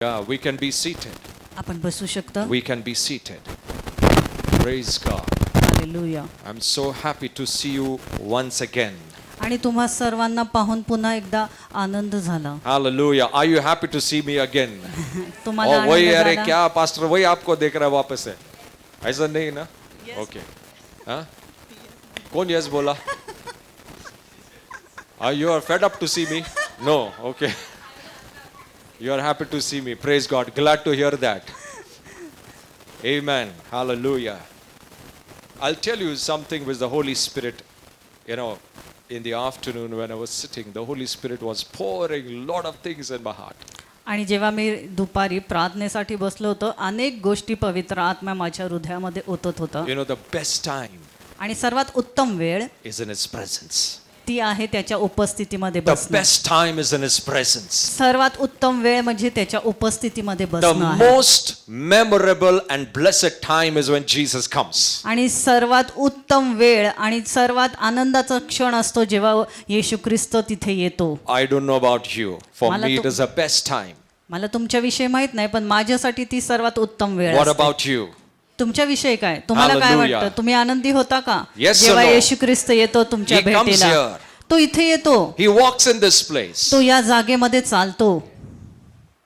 Yeah, we can be seated. आपण बसू शकतो. We can be seated. Praise God. Hallelujah. I'm so happy to see you once again. आणि तुम्हा सर्वांना पाहून पुन्हा एकदा आनंद झाला. Hallelujah. Are you happy to see me again? तुम्हाला वही आनंद अरे झाला? क्या पास्टर वही आपको देख रहा है वापस है ऐसा नहीं ना? ओके. हाँ? कौन यस बोला? You are fed up to see me? No. Okay. You are happy to see me. Praise God. Glad to hear that. Amen. Hallelujah. I'll tell you something with the Holy Spirit. You know, in the afternoon when I was sitting, the Holy Spirit was pouring a lot of things in my heart. आणि जेव्हा मी दुपारी प्रार्थनेसाठी बसलो होतो, अनेक गोष्टी पवित्र आत्मा माझ्या हृदयामध्ये ओतत होता. You know, the best time आणि सर्वात उत्तम वेळ is in His presence. ती आहे त्याच्या उपस्थितीमध्ये The बसणं. best time is in His presence. सर्वात उत्तम वेळ म्हणजे त्याच्या उपस्थितीमध्ये The बसणं आहे. most memorable and blessed time is when Jesus comes. आणि सर्वात उत्तम वेळ आणि सर्वात आनंदाचा क्षण असतो जेव्हा येशू ख्रिस्त तिथे येतो. I don't know about you. For मला me, तो- it is the best time. मला तुमच्याविषयी माहित नाही, पण माझ्यासाठी ती सर्वात उत्तम वेळ What असते. about you? तुमच्याविषयी काय? तुम्हाला काय Hallelujah. वाटतं? तुम्ही आनंदी होता का Yes or जेव्हा no? येशू ख्रिस्त येतो तुमच्या He comes भेटीला? here. तो इथे येतो. He walks in this place. तो या जागेमध्ये चालतो.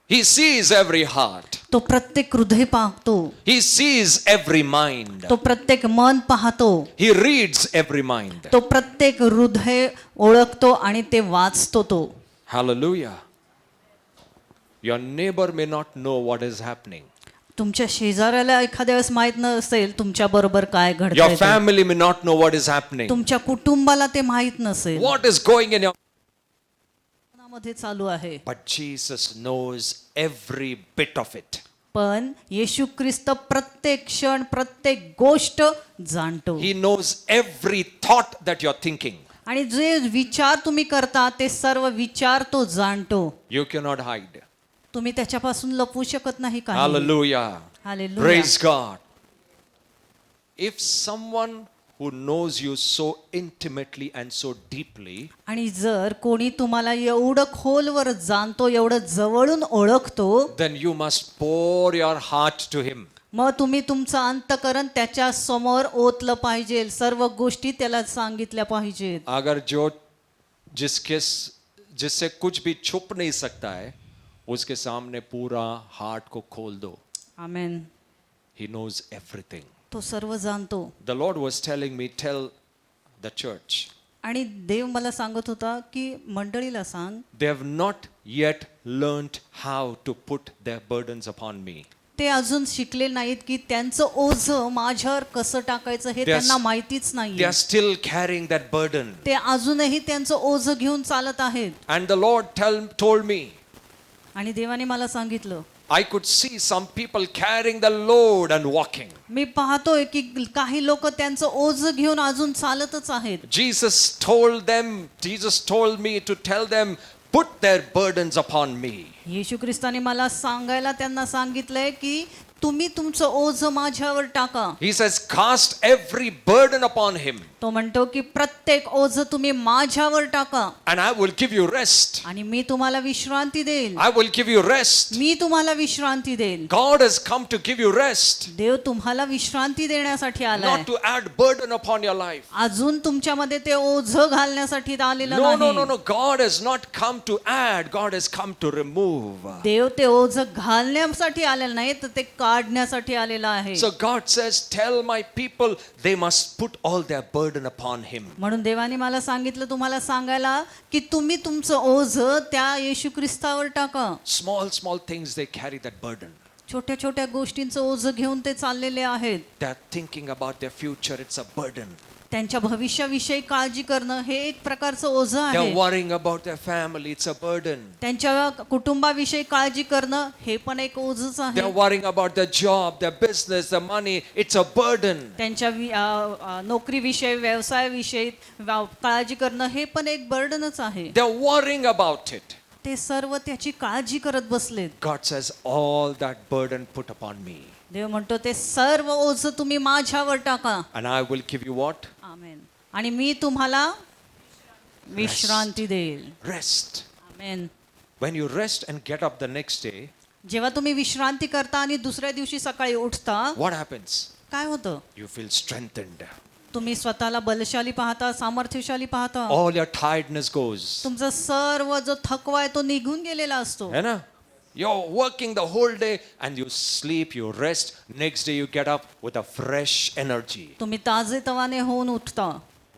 He sees every heart. तो प्रत्येक हृदय पाहतो. He sees every mind. तो प्रत्येक मन पाहतो. He reads every mind. तो प्रत्येक हृदय ओळखतो आणि ते वाचतो तो. Hallelujah. Your neighbor may not know what is happening. तुमच्या शेजाऱ्याला एखाद्या वेळेस माहित नसेल तुमच्या बरोबर काय Your घडतंय ते. family may not know what is happening. तुमच्या कुटुंबाला ते माहित नसेल What is going in your मध्ये चालू आहे. But Jesus knows every bit of it. पण येशू ख्रिस्त प्रत्येक क्षण प्रत्येक गोष्ट जाणतो. He knows every thought that you're thinking. आणि जे विचार तुम्ही करता ते सर्व विचार तो जाणतो. You cannot hide. तुम्ही त्याच्यापासून लपवू शकत नाही काही. Hallelujah. Hallelujah. Praise God. If someone who knows you so intimately and so deeply, आणि जर कोणी तुम्हाला एवढं खोलवर जाणतो एवढं जवळून ओळखतो, then you must pour your heart to him. मग तुम्ही तुमचं अंतःकरण त्याच्या समोर ओतलं पाहिजे. सर्व गोष्टी त्याला सांगितल्या पाहिजेत. अगर जो जिससे कुछ भी छुप नहीं सकता है उसके सामने पूरा हार्ट को खोल दो. आमेन. He knows everything. तो सर्व जाणतो. The Lord was telling me, tell the church, आणि देव मला सांगत होता की मंडळीला सांग, they have not yet learned how to put their burdens upon me. ते अजून शिकले नाहीत की त्यांचं ओझं माझ्यावर कसं टाकायचं हे They are- त्यांना माहितीच They नाही. are still carrying that burden. ते अजूनही त्यांचं ओझं घेऊन चालत आहेत. And the Lord told me, आणि देवाने मला सांगितलं, I could see some people carrying the load and walking. मी पाहतोय की काही लोक त्यांचं ओझं घेऊन अजून चालतच आहेत. Jesus told me to tell them, put their burdens upon me. येशू ख्रिस्ताने मला सांगायला त्यांना सांगितलंय की तुम्ही तुमचं ओझं माझ्यावर टाका. He says, cast every burden upon him, तो म्हणतो की प्रत्येक ओझं तुम्ही माझ्यावर टाका and I will give you rest. आणि मी तुम्हाला विश्रांती देईल. I will give you rest. मी तुम्हाला विश्रांती देईल. God has come to give you rest, देव तुम्हाला विश्रांती देण्यासाठी आलाय. not to add burden upon your life. अजून तुमच्यामध्ये ते ओझं घालण्यासाठी आलेलं No, no, नाही. no. God has not come to add. God has come to remove. देव ते ओझं घालण्यासाठी आलेलं नाही तर ते काढण्यासाठी आलेलं आहे. So God says, tell my people they must put all their burden upon him. म्हणून देवाने मला सांगितलं तुम्हाला सांगायला की तुम्ही तुमचं ओझं त्या येशू ख्रिस्तावर टाका. Small things, they carry that burden. छोट्या छोट्या गोष्टींचं ओझं घेऊन ते चाललेले आहेत. They're thinking about their future. It's a burden. त्यांच्या भविष्याविषयी काळजी करणं हे एक प्रकारचं ओझं They're आहे. worrying about their family. It's a burden. त्यांच्या कुटुंबाविषयी काळजी करणं हे पण एक ओझंच आहे. They're worrying about their job, their business, their money. It's a burden. त्यांच्या नोकरीविषयी व्यवसायाविषयी काळजी करणं हे पण एक बर्डनच आहे. They're worrying about it. ते सर्व त्याची काळजी करत बसलेत. God says, all that burden put upon me. देव म्हणतो ते सर्व ओझं तुम्ही माझ्यावर टाका. And I will give you what? आमेन. आणि मी तुम्हाला विश्रांती देईल. Rest. Amen. When you rest and get up the next day, जेव्हा तुम्ही विश्रांती करता आणि दुसऱ्या दिवशी सकाळी उठता, what happens? काय होतं? You feel strengthened. तुम्ही स्वतःला बलशाली पाहता, सामर्थ्यशाली पाहता. All your tiredness goes. तुमचा सर्व जो थकवा आहे तो निघून गेलेला असतो. है ना? You're working the whole day and you sleep, you rest. Next day you get up with a fresh energy. तुम्ही ताजेतवाने होऊन उठता.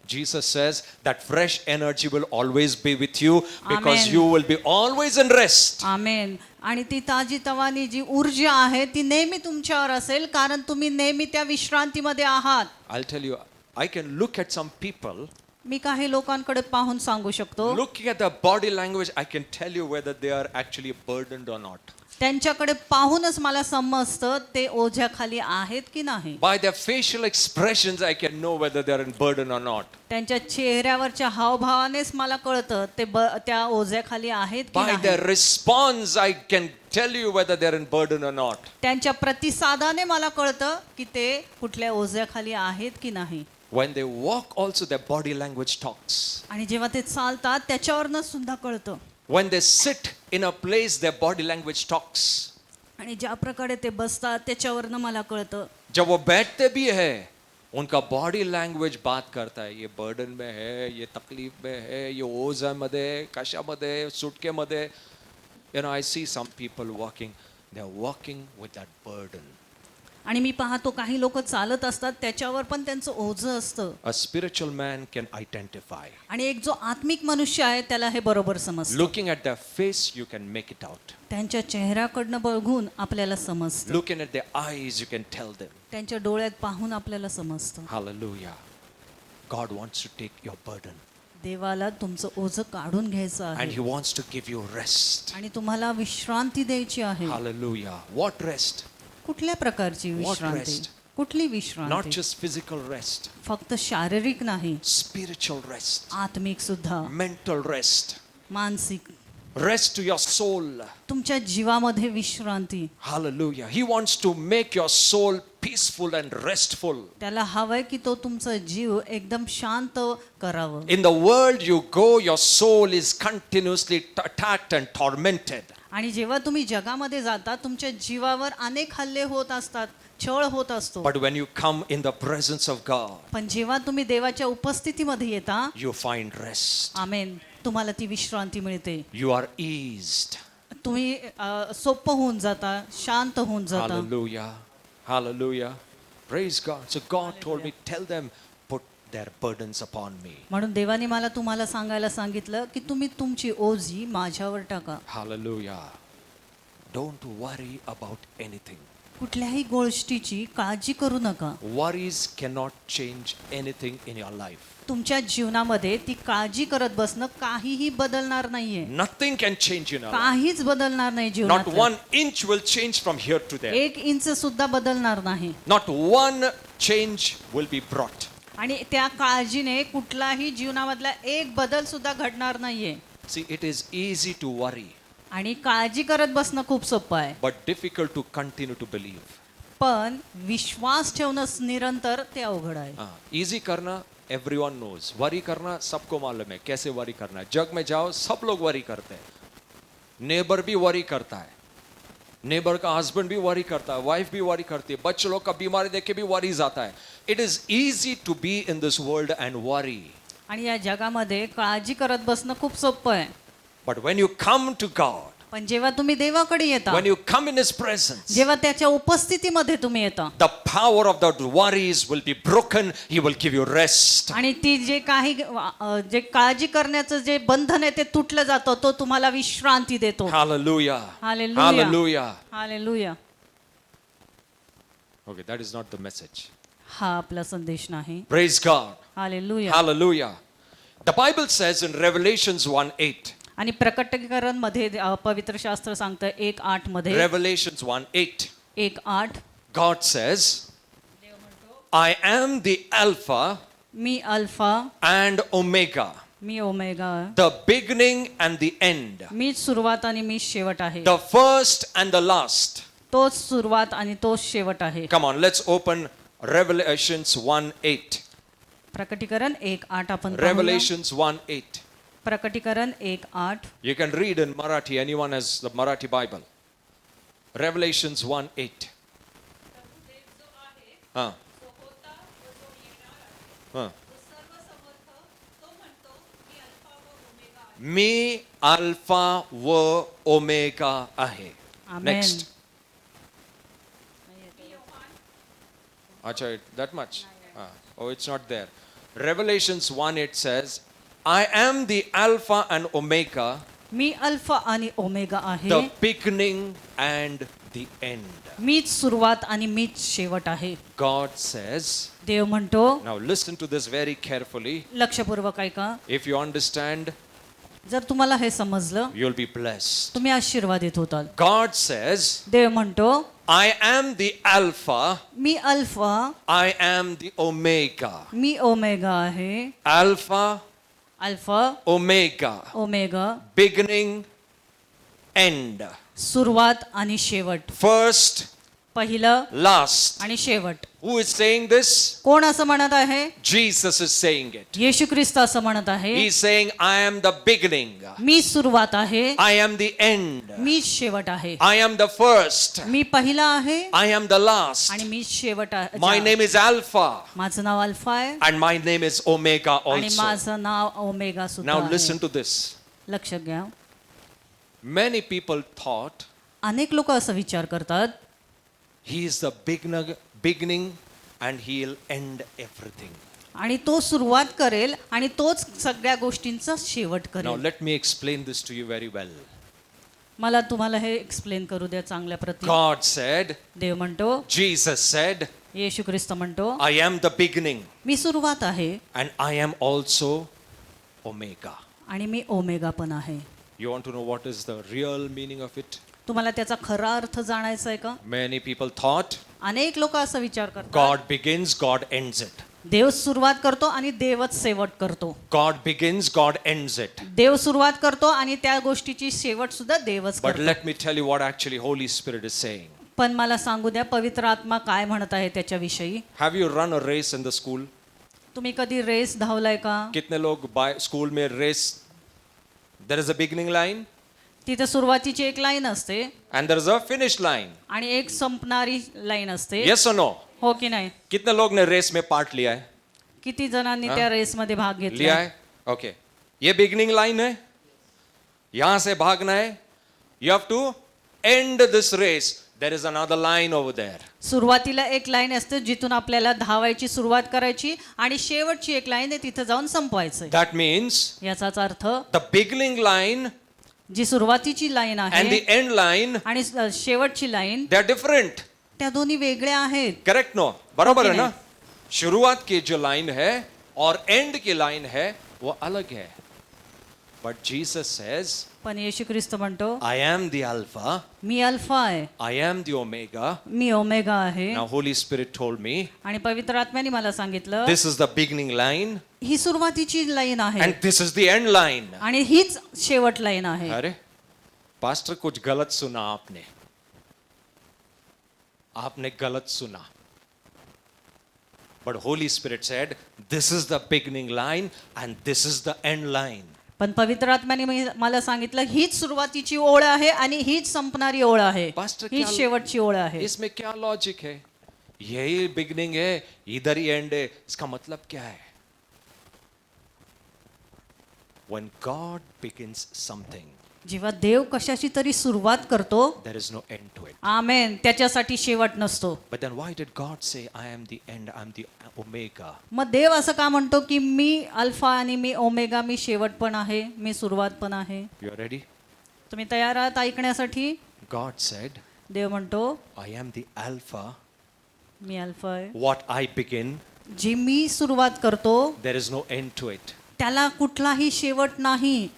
Jesus says that fresh energy will always be with you because Amen. you will be always in rest. आमेन. आणि ती ताजीतवानी जी ऊर्जा आहे ती नेहमी तुमच्यावर असेल, कारण तुम्ही नेहमी त्या विश्रांतीमध्ये आहात. I'll tell you, I can look at some people, मी काही लोकांकडे पाहून सांगू शकतो, looking at their body language, I can tell you whether they are actually burdened or not. त्यांच्याकडे पाहूनच मला समजतं ते ओझ्याखाली आहेत की नाही. By their facial expressions, I can know whether they are in burden or not. त्यांच्या चेहऱ्यावरच्या हावभावानेच मला कळतं ते त्या ओझ्याखाली आहेत की By नाही. their response, I can tell you whether they are in burden or not. त्यांच्या प्रतिसादाने मला कळतं की ते कुठल्या ओझ्याखाली आहेत की नाही. When they walk, also their body language talks. आणि जेव्हा ते चालतात त्याच्यावरनं सुद्धा कळतं. When they sit in a place, their body language talks. आणि ज्या प्रकारे ते बसतात त्याच्यावरनं मला कळतं. जब वो बैठते भी है, उनका बॉडी लँग्वेज बात करता है. ये बर्डन में है, ये तकलीफ में है, ये ओझामध्ये, कशामध्ये, सुटकेमध्ये. You know, I see some people walking. They are walking with that burden. आणि मी पाहतो काही लोक चालत असतात त्याच्यावर पण त्यांचं ओझं असतं. A spiritual man can identify. आणि एक जो आत्मिक मनुष्य आहे त्याला हे बरोबर समजतं. Looking at their face, you can make it out. त्यांच्या चेहऱ्याकडनं बघून आपल्याला समजतं. Looking at their eyes, you can tell them. त्यांच्या डोळ्यात पाहून आपल्याला समजतं. Hallelujah. God wants to take your burden. देवाला तुमचं ओझं काढून घ्यायचं And आहे He wants to give you rest. आणि तुम्हाला विश्रांती द्यायची आहे. Hallelujah. What rest? कुठल्या प्रकारची What विश्रांती? rest? कुठली Not विश्रांती? just physical rest, फक्त शारीरिक नाही, spiritual rest, आत्मिक सुद्धा, mental rest, मानसिक, rest to your soul. तुमच्या जीवामध्ये विश्रांती. Hallelujah. He wants to make your soul peaceful and restful. त्याला हवंय की तो तुमचा जीव एकदम शांत करावं. In the world you go, your soul is continuously attacked and tormented. आणि जेव्हा तुम्ही जगामध्ये जाता तुमच्या जीवावर अनेक हल्ले होत असतात, छळ होत असतो. But when you come in the presence of God, पण जेव्हा तुम्ही देवाच्या उपस्थितीमध्ये येता, you find rest. आमेन, तुम्हाला ती विश्रांती मिळते. You are eased. तुम्ही सोपं होऊन जाता, शांत होऊन जाता. Hallelujah. Hallelujah. Praise God. So God told me, tell them, put their burdens upon me. म्हणून देवाने मला तुम्हाला सांगायला सांगितलं की तुम्ही तुमची ओझी माझ्यावर टाका. Hallelujah. Don't worry about anything. कुठल्याही गोष्टीची काळजी करू नका. Worries cannot change anything in your life. तुमच्या जीवनामध्ये ती काळजी करत बसणं काहीही बदलणार नाहीये. Nothing can change in your life. काहीच बदलणार नाही Not जीवनात. 1 inch will change from here to there. 1 inch सुद्धा बदलणार नाही. Not one change will be brought. आणि त्या काळजीने कुठलाही जीवनामधला एक बदल सुद्धा घडणार नाहीये. See, it is easy to worry, आणि काळजी करत बसणं खूप सोपं आहे, but difficult to continue to believe. पण विश्वास ठेवणं निरंतर ते अवघड आहे. Easy करना everyone knows. Worry करना सबको मालूम है कैसे worry करना है. जग में जाओ सब लोग worry करते हैं. Neighbor भी worry करता है. Neighbor का husband भी worry करता है. Wife भी worry करती है. बच्चे लोग का बीमारी देख के भी worries आता है. It is easy to be in this world and worry. आणि या जगामध्ये काळजी करत बसणं खूप सोपं आहे, But when you come to God, पण जेव्हा तुम्ही देवाकडे येता, when you come in His presence, जेव्हा त्याच्या उपस्थितीमध्ये तुम्ही येता, the power of the worries will be broken. He will give you rest. आणि ती जे काही जे काळजी करण्याचं जे बंधन आहे ते तुटलं जातं, तो तुम्हाला विश्रांती देतो. Hallelujah. Hallelujah. Hallelujah. Hallelujah. Okay, that is not the message. हा आपला संदेश नाही. Praise God. Hallelujah. Hallelujah. The Bible says in Revelations 1:8. आणि प्रकटीकरण मध्ये पवित्र शास्त्र सांगतं 1:8 मध्ये, Revelations 1:8. 1:8, God says, I am the Alpha me alpha, and Omega, me omega, the beginning and the end, मीच सुरुवात आणि मी शेवट आहे. the first and the last. तोच सुरुवात आणि तोच शेवट आहे. Come on, let's open Revelations 1:8. प्रकटीकरण 1:8 आपण पाहूया. Revelations 1:8. प्रकटीकरण 1:8. You can read in Marathi. Anyone has the Marathi Bible? Revelations 1:8. हां हां मी अल्फा व ओमेगा आहे. Amen. नेक्स्ट. अच्छा, that much. Oh, it's not there. Revelations 1:8 says, I am the Alpha and Omega, me alpha आणि omega आहे, the beginning and the end. मीच सुरुवात आणि मीच शेवट आहे. God says, देव म्हणतो, now listen to this very carefully. लक्षपूर्वक ऐका. If you understand, जर तुम्हाला हे समजलं, you'll be blessed. तुम्ही आशीर्वादित होताल. God says, देव म्हणतो, I am the Alpha, me alpha, I am the Omega. Me omega आहे. Alpha, alpha, Omega, omega, beginning, end. सुरुवात आणि शेवट, First, पहिलं last. आणि शेवट. Who is saying this? कोण असं म्हणत आहे? Jesus is saying it. येशू ख्रिस्त असं म्हणत आहे, He's saying, I am the beginning. मी सुरुवात आहे, I am the end. मी शेवट आहे. I am the first. मी पहिला आहे I am the last. आणि मी शेवट आहे. My name is Alpha माझं नाव अल्फा आहे and my name is Omega आणि also. माझं नाव ओमेगा सुद्धा Now आहे. listen to this. लक्ष घ्या. Many people thought अनेक लोक असं विचार करतात, he is the beginning and he'll end everything. आणि तो सुरुवात करेल आणि तोच सगळ्या गोष्टींचा शेवट Now करेल. let me explain this to you very well. मला तुम्हाला हे एक्सप्लेन करू द्या चांगल्या प्रती. God said, देव म्हणतो, Jesus said, येशू ख्रिस्त म्हणतो, I am the beginning मी सुरुवात आहे and I am also Omega. आणि मी ओमेगा पण आहे. You want to know what is the real meaning of it? तुम्हाला त्याचा खरा अर्थ जाणायचा आहे का? Many people thought अनेक लोक असा विचार करतात, God begins, God ends it. देव सुरुवात करतो आणि देवच शेवट करतो. God begins, God ends it. देव सुरुवात करतो आणि त्या गोष्टीची शेवट सुद्धा देवच But करतो. let me tell you what actually Holy Spirit is saying. पण मला सांगू द्या पवित्र आत्मा काय म्हणत आहे त्याच्याविषयी. Have you run a race in the school? तुम्ही कधी रेस धावलाय का? कितने लोग स्कूल में race, there is a beginning line तिथे सुरुवातीची एक लाईन असते and there is a finish line. आणि एक संपणारी लाईन असते. Yes or no? हो की नाही? कितने लोग ने रेस में पार्ट लिया है? किती जणांनी त्या रेस मध्ये भाग लिया घेतला? है? Okay. ये बिगिनिंग लाइन है, यहां से भागना है. You have to end this race. There is another line over there. सुरुवातीला एक लाईन असते जिथून आपल्याला धावायची सुरुवात करायची आणि शेवटची एक लाईन आहे तिथे जाऊन संपवायचं. That means याचाच अर्थ the beginning line जी सुरुवातीची लाईन and आहे the end line, आणि शेवटची लाईन they are different. त्या दोन्ही वेगळ्या आहेत. Correct no? बराबर है Okay, ना? शुरुआत की जो लाइन है और एंड की लाइन है वो अलग है. But Jesus says, पण येशू ख्रिस्त म्हणतो, I am the Alpha, me alpha आहे, I am the Omega. Me omega आहे. Now Holy Spirit told me, आणि पवित्र आत्म्याने मला सांगितलं, this is the beginning line ही सुरुवातीची लाईन आहे and this is the end line. आणि हीच शेवट लाईन आहे. अरे पास्टर कुछ गलत सुना आपने गलत सुना. But Holy Spirit said, this is the beginning line and this is the end line. पण पवित्र आत्म्याने मला सांगितलं हीच सुरुवातीची ओळ आहे आणि हीच संपणारी ओळ आहे, Pastor, हीच क्या- शेवटची ओळ आहे. इसमें क्या लॉजिक है? यही बिगनिंग है, इधर ही एंड है. इसका मतलब क्या है? When God begins something, जेव्हा देव कशाची तरी सुरुवात करतो, there is no end to it. आमेन, त्याच्यासाठी शेवट नसतो. But then why did God say, I am the end, I am the Omega? मग देव असं का म्हणतो की मी अल्फा आणि मी ओमेगा, मी शेवट पण आहे, मी सुरुवात पण आहे. You are ready? तुम्ही तयार आहात ऐकण्यासाठी? God said, देव म्हणतो, I am the Alpha. Me alpha आहे, What I begin, जी मी सुरुवात करतो there is no end to it. त्याला कुठलाही शेवट नाही.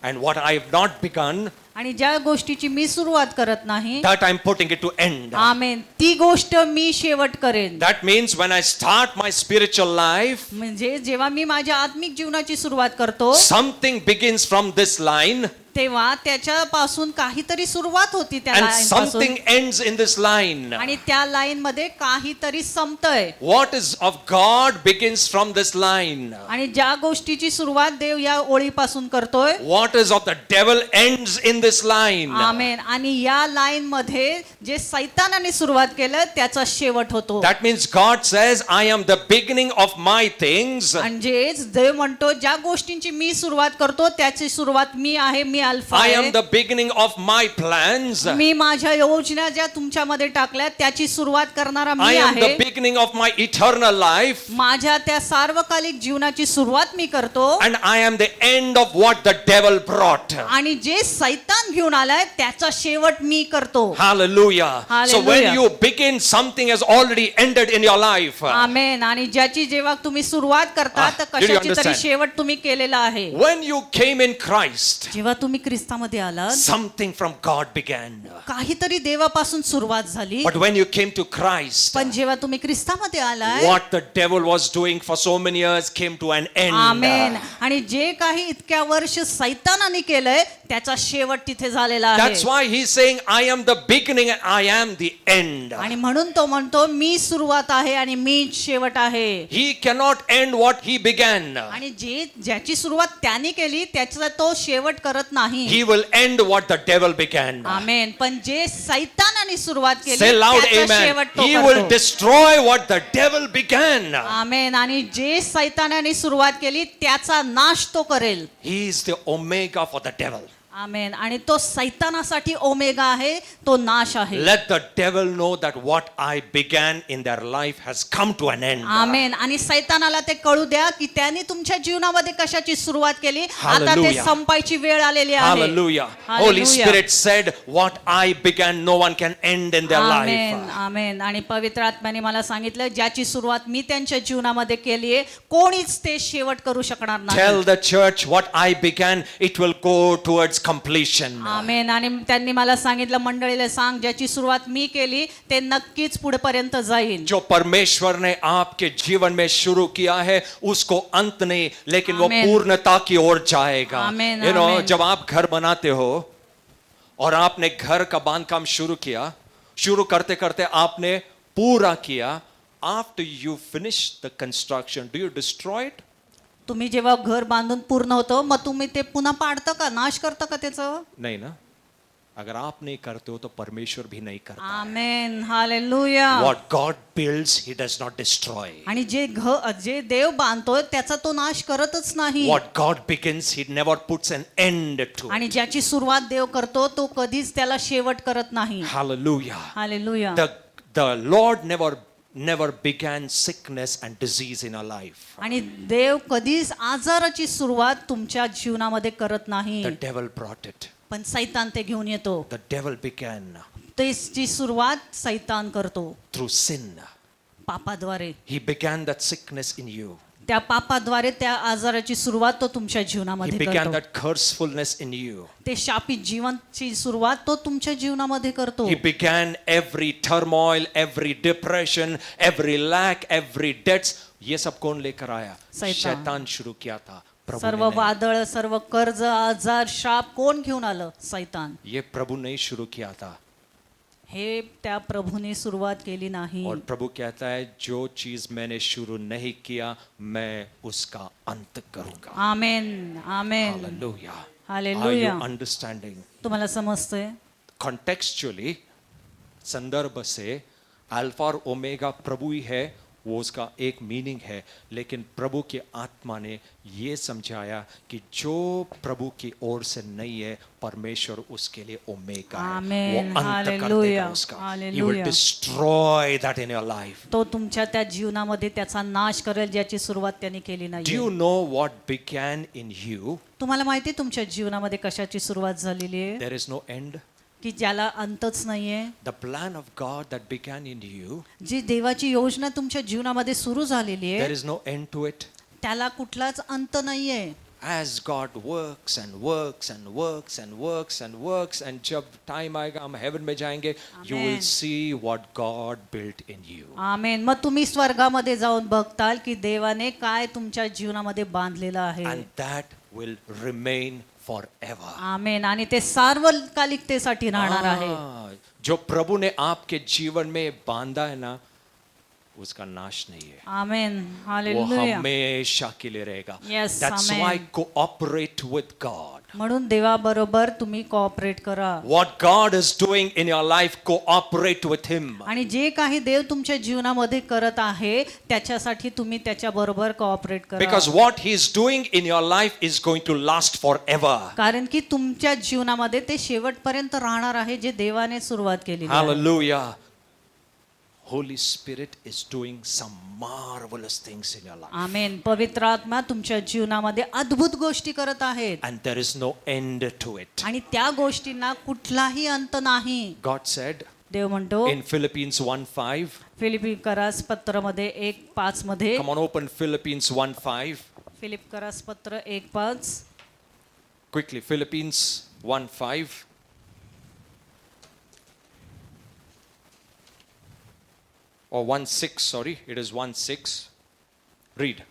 And what I have not begun, आणि ज्या गोष्टीची मी सुरुवात करत नाही, that I'm putting it to end. आमेन, ती गोष्ट मी शेवट करेन. That means when I start my spiritual life, म्हणजे जेव्हा मी माझ्या आत्मिक जीवनाची सुरुवात करतो, something begins from this line तेव्हा त्याच्यापासून काहीतरी सुरुवात होती त्या And लाईनपासून. something ends in this line. आणि त्या लाईन मध्ये काहीतरी संपतंय. What is of God begins from this line. आणि ज्या गोष्टीची सुरुवात देव या ओळीपासून करतोय, What is of the devil ends in this line. आमेन. आणि या लाईन मध्ये जे सैतानाने सुरुवात केलं त्याचा शेवट होतो. That means God says, I am the beginning of my things. म्हणजेच देव म्हणतो ज्या गोष्टींची मी सुरुवात करतो त्याची सुरुवात मी आहे, मी अल्फा I am आहे. the beginning of my plans. मी माझ्या योजना ज्या तुमच्यामध्ये टाकल्या त्याची सुरुवात करणारा I मी am आहे. the beginning of my eternal life. माझ्या त्या सार्वकालिक जीवनाची सुरुवात मी करतो. And I am the end of what the devil brought. आणि जे सैतान घेऊन आलाय त्याचा शेवट मी करतो. Hallelujah. So when Hallelujah. you begin, something has already ended in your life. आमेन. आणि ज्याची जेव्हा तुम्ही सुरुवात करता तर did you कशाची तरी understand? शेवट तुम्ही केलेला आहे. When you came in Christ, जेव्हा तुम्ही ख्रिस्तामध्ये आलात something from God began. काहीतरी देवापासून सुरुवात झाली. But when you came to Christ, पण जेव्हा तुम्ही ख्रिस्तामध्ये आलाय, what the devil was doing for so many years came to an end. आमेन. आणि जे काही इतक्या वर्ष सैतानाने केलंय त्याचा शेवट तिथे झालेला आहे. That's why he's saying, I am the beginning and I am the end. आणि म्हणून तो म्हणतो मी सुरुवात आहे आणि मी शेवट आहे. He cannot end what he began. आणि ज्याची सुरुवात त्याने केली त्याचा तो शेवट करत नाही. He will end what the devil began. आमेन. पण जे सैतानाने सुरुवात केली Say loud त्याचा amen. शेवट तो He will करतो. destroy what the devil began. आमेन. आणि जे सैतानाने सुरुवात केली त्याचा नाश तो करेल. He is the omega for the devil. आमेन. आणि तो सैतानासाठी ओमेगा आहे, तो नाश आहे. Let the devil know that what I began in their life has come to an end. आमेन. आणि सैतानाला ते कळू द्या की त्यांनी तुमच्या जीवनामध्ये कशाची सुरुवात केली, आता ते Hallelujah. संपायची वेळ आलेली आहे. Hallelujah. Holy Hallelujah. Spirit said, what I began, no one can end in their amen. life. आमेन. आणि पवित्र आत्म्याने मला सांगितलं ज्याची सुरुवात मी त्यांच्या जीवनामध्ये केली आहे कोणीच ते शेवट करू शकणार नाही. Tell the church what I began, it will go towards completion. आमेन. आणि त्यांनी मला सांगितलं मंडळीला सांग ज्याची सुरुवात मी केली ते नक्कीच पुढे पर्यंत जाईल. जो परमेश्वर ने आपके जीवन में शुरू किया है उसको अंत नहीं लेकिन वो Amen. पूर्णता की ओर जाएगा. Amen, You know, Amen. जब आप घर बनाते हो और आपने घर का बांधकाम शुरू किया, शुरू करते करते आपने पूरा KIA, after you finish the construction, do you destroy it? तुम्ही जेव्हा घर बांधून पूर्ण होतं मग तुम्ही ते पुन्हा पाडता का, नाश करता का त्याचं? नहीं ना. अगर आप नहीं करते हो तो परमेश्वर भी नहीं करता. आमेन. Hallelujah. What God builds, He does not destroy. आणि जे देव बांधतोय त्याचा तो नाश करतच नाही. What God begins, He never puts an end to. आणि ज्याची सुरुवात देव करतो तो कधीच त्याला शेवट करत नाही. Hallelujah. Hallelujah. The Lord never began sickness and disease in our life. आणि देव कधीच आजाराची सुरुवात तुमच्या जीवनामध्ये करत नाही. The devil brought it. पण सैतान ते घेऊन येतो. The devil began त्याची सुरुवात सैतान करतो through sin. पापाद्वारे. He began that sickness in you. त्या पापाद्वारे त्या आजाराची सुरुवात तो तुमच्या He जीवनामध्ये began करतो. that cursefulness in you. ते शापित जीवनाची सुरुवात तो तुमच्या जीवनामध्ये करतो. He began every turmoil, every depression, every lack, every debts. ये सब कौन लेकर आया? शैतान. शैतान शुरू किया था. प्रभु सर्व ने नहीं. वादळ, सर्व कर्ज, आजार, शाप कोण घेऊन आलं? सैतान. ये प्रभु ने ही शुरू किया था. हे त्या प्रभूने सुरुवात केली नाही. और प्रभु कहता है जो चीज मैंने शुरू नहीं किया मैं उसका अंत करूंगा. आमेन. आमेन. Hallelujah. Are hallelujah. you understanding? तुम्हाला समजतंय? Contextually, संदर्भ से अल्फा और ओमेगा प्रभु ही है, वो उसका एक मीनिंग है. लेकिन प्रभु की आत्मा ने ये समझाया कि जो प्रभु की ओर से नहीं है परमेश्वर उसके लिए ओमेगा है. Amen. वो अंत कर देगा Hallelujah. उसका. He Hallelujah. will destroy that in your life. तो तुमच्या त्या जीवनामध्ये त्याचा नाश करेल ज्याची सुरुवात त्याने केली Do you नाही. know what began in you? तुम्हाला माहिती आहे तुमच्या जीवनामध्ये कशाची सुरुवात झालेली आहे? There is no end. की ज्याला अंतच नाहीये. The plan of God that began in you, जी देवाची योजना तुमच्या जीवनामध्ये सुरू झालेली there आहे is no end to it. त्याला कुठलाच अंत नाहीये. As God works and works and works and works and works and जब time आएगा हम heaven में जाएंगे, you will Amen. see what God built in you. आमेन. मग तुम्ही स्वर्गामध्ये जाऊन बघताल की देवाने काय तुमच्या जीवनामध्ये बांधलेलं आहे. And that will remain forever. आमेन. आणि ते सार्वकालिकतेसाठी राहणार आहे. जो प्रभु ने आपके जीवन में बांधा है ना, उसका नाश नहीं है. आमेन. वो हालेलुया. हमेशा के लिए रहेगा. Yes, That's amen. why cooperate with God. म्हणून देवाबरोबर तुम्ही कोऑपरेट करा. What God is doing in your life, cooperate with Him. आणि जे काही देव तुमच्या जीवनामध्ये करत आहे त्याच्यासाठी तुम्ही त्याच्याबरोबर कोऑपरेट करा. Because what He is doing in your life is going to last forever. कारण की तुमच्या जीवनामध्ये ते शेवटपर्यंत राहणार आहे जे देवाने सुरुवात केलेली आहे. Hallelujah. Holy Spirit is doing some marvelous things in your life. आमेन. पवित्र आत्मा तुमच्या जीवनामध्ये अद्भुत गोष्टी करत आहेत. And there is no end to it. आणि त्या गोष्टींना कुठलाही अंत नाही. God said देव म्हणतो in Philippians 1:5. फिलिपिकरास पत्रामध्ये 1:5 मध्ये. Come on, open Philippians 1:5. फिलिपकरास पत्र 1:5. Quickly, Philippians 1:5. Or 1:6, sorry, it is 1:6. Read.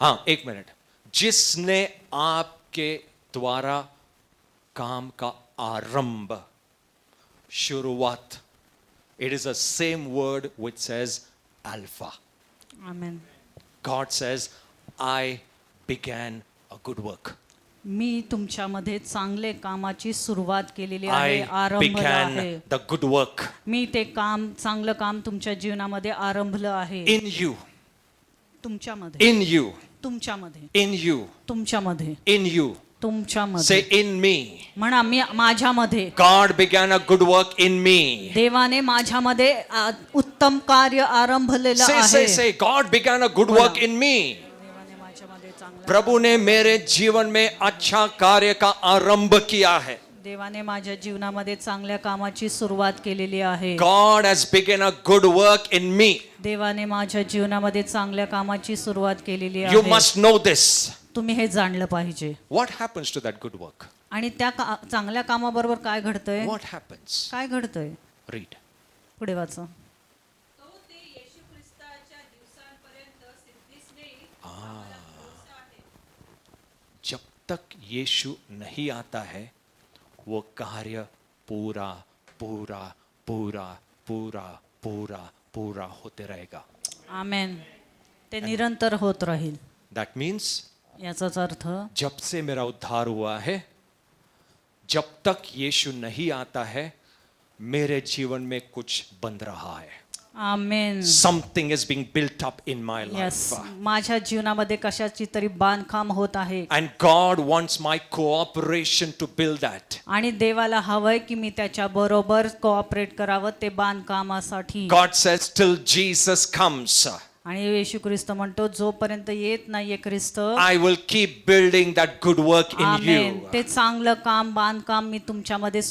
हाँ, एक मिनट. जिसने आपके द्वारा काम का आरंभ, शुरुआत. It is the same word which says alpha. Amen. God says, I began a good work. मी तुमच्यामध्ये चांगले कामाची सुरुवात केलेली आहे. I आरंभलं आहे. began the good work मी ते काम चांगलं काम तुमच्या जीवनामध्ये आरंभलं आहे. in you, तुमच्यामध्ये. in you, तुमच्यामध्ये. in you, तुमच्यामध्ये. in you. तुमच्यामध्ये. Say in me. म्हणा मी माझ्यामध्ये. God began a good work in me. देवाने माझ्यामध्ये उत्तम कार्य आरंभलेलं आहे. Say, God began a good work in me. देवाने माझ्यामध्ये चांगलं. प्रभु ने मेरे जीवन में अच्छा कार्य का आरंभ किया है. देवाने माझ्या जीवनामध्ये चांगल्या कामाची सुरुवात केलेली आहे. God has begun a good work in me. देवाने माझ्या जीवनामध्ये चांगल्या कामाची सुरुवात केलेली You आहे. must know this. तुम्ही हे जाणलं पाहिजे. What happens to that good work? आणि त्या चांगल्या कामाबरोबर काय घडतंय? What happens? काय घडतंय? Read. पुढे वाचा. जब तक यीशु नहीं आता है, वो कार्य पूरा पूरा पूरा पूरा पूरा पूरा होते रहेगा. आमेन. ते निरंतर होत राहील. That means याचाच अर्थ जब से मेरा उद्धार हुआ है, जब तक यीशु नहीं आता है, मेरे जीवन में कुछ बन रहा है. आमेन. Something is being built up in my yes. life. माझ्या जीवनामध्ये कशाची तरी बांधकाम होत आहे. And God wants my cooperation to build that. आणि देवाला हवंय की मी त्याच्या बरोबर कोऑपरेट करावं ते बांधकामासाठी. God says till Jesus comes, आणि येशू ख्रिस्त म्हणतो जोपर्यंत येत नाहीये ख्रिस्त I will keep building that good work in amen. you. ते चांगलं काम बांधकाम मी तुमच्यामध्ये